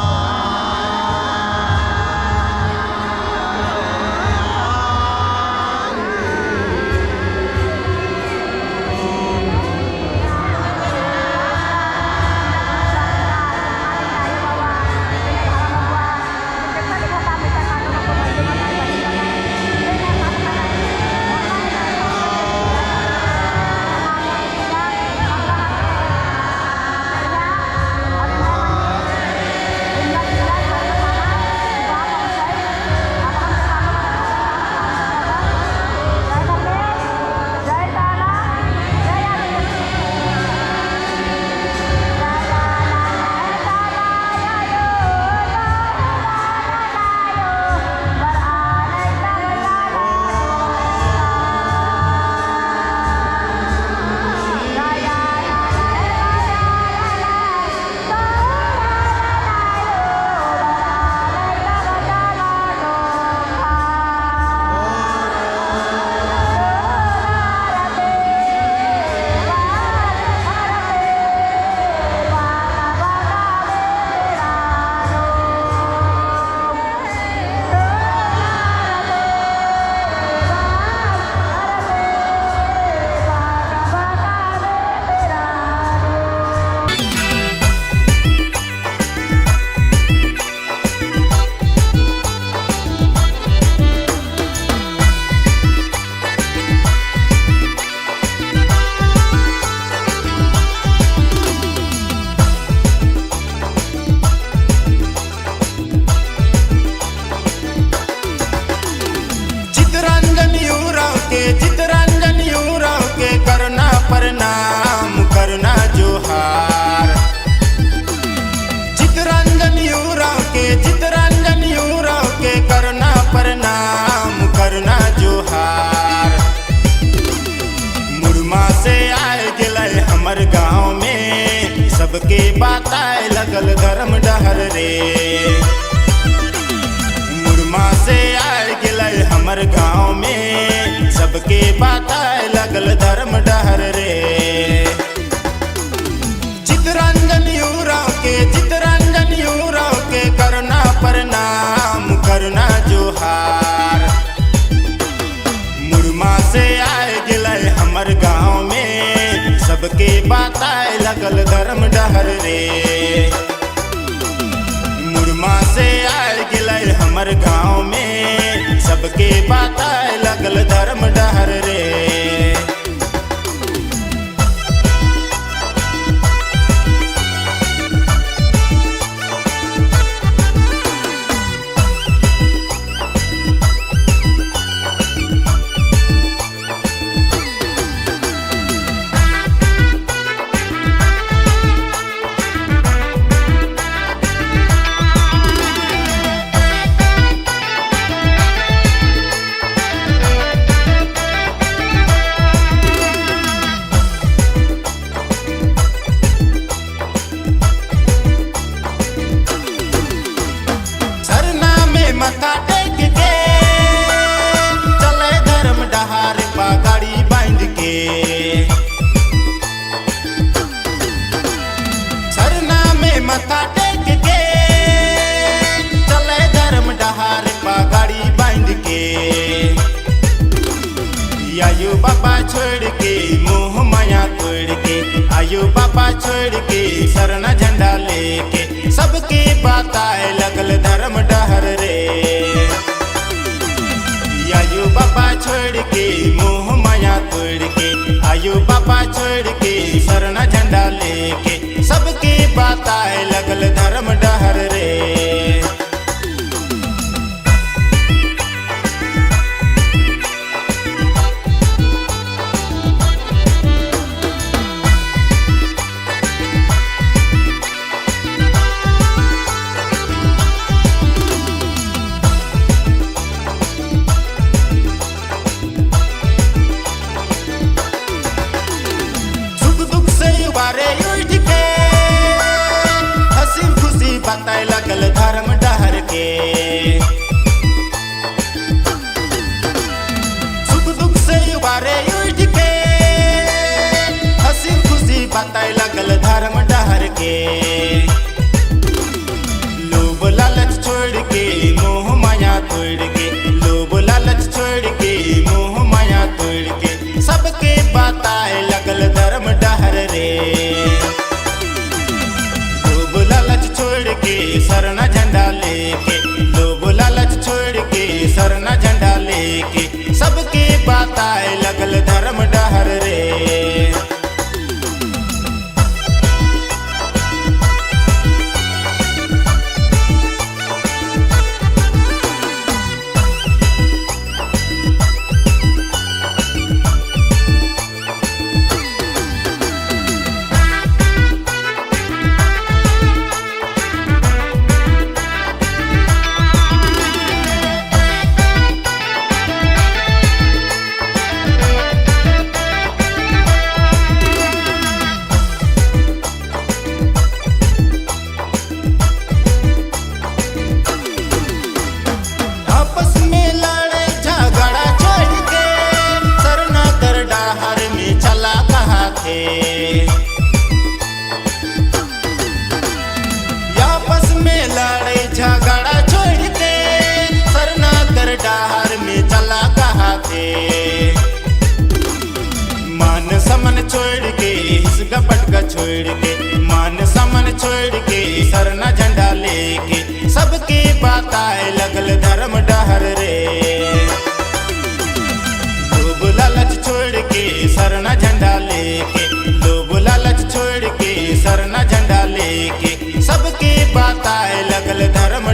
प्रणाम करना जोहार चितरंजन यूराव के करना प्रणाम करना जोहार। मुरमा से आए गिले हमर गाँव में सबके बात आए लगल धर्म डहर रे। मुरमा से आए गिले हमर गाँव में सबके बात आए लगल धर्म डहर रे। चितरंजन यूराव के करना प्रणाम करना जोहार। मुरमा से आए गिले हमर गाँव में सबके बात आए लगल धर्म डहर रे। मुरमा से आए गिले हमर गाँव में सबके बात आए लगल धर्म डहर रे। मथा टेक के चले धर्म डहार पगड़ी बांध के। सरना में मथा टेक के चले धर्म डहार पगड़ी बांध के। आयु बाबा छोड़ के मोह माया तोड़ के, आयु बाबा छोड़ के सरना झंडा लेके सबके बात आए लगल धर्म डहर रे। आयु बाबा छोड़ के मोह माया तोड़ के, आयो बाबा छोड़ के सरना झंडा लेके सबकी बात आए लगल धर्म डहर रे। बारे उठ के हंसी खुशी बताए लगल धर्म डहर के सुख दुख से बारे उठ के हंसी खुशी बताए लगल धर्म डहर के। लोभ लालच छोड़ के मोह माया तोड़ के लोभ लालच छोड़ के मोह माया तोड़ के सबके बताए लगल धर्म डहर रे। लोभ लालच छोड़ के सरना झंडा लेके लोभ लालच छोड़ के सरना झंडा लेके सबके बात आए लगल धर्म डहर रे। आपस में लड़े झगड़ा छोड़ के सरना कर डहर में चला कहा थे। मान समन छोड़ के हिस्सा पटका छोड़ के मान समन छोड़ के सरना झंडा लेके सबके बात आए लगल धर्म डहर रे। लोभ लालच छोड़ के सरना झंडा लेके लोभ लालच छोड़ के सरना झंडा लेके सबके बात आए लगल धर्म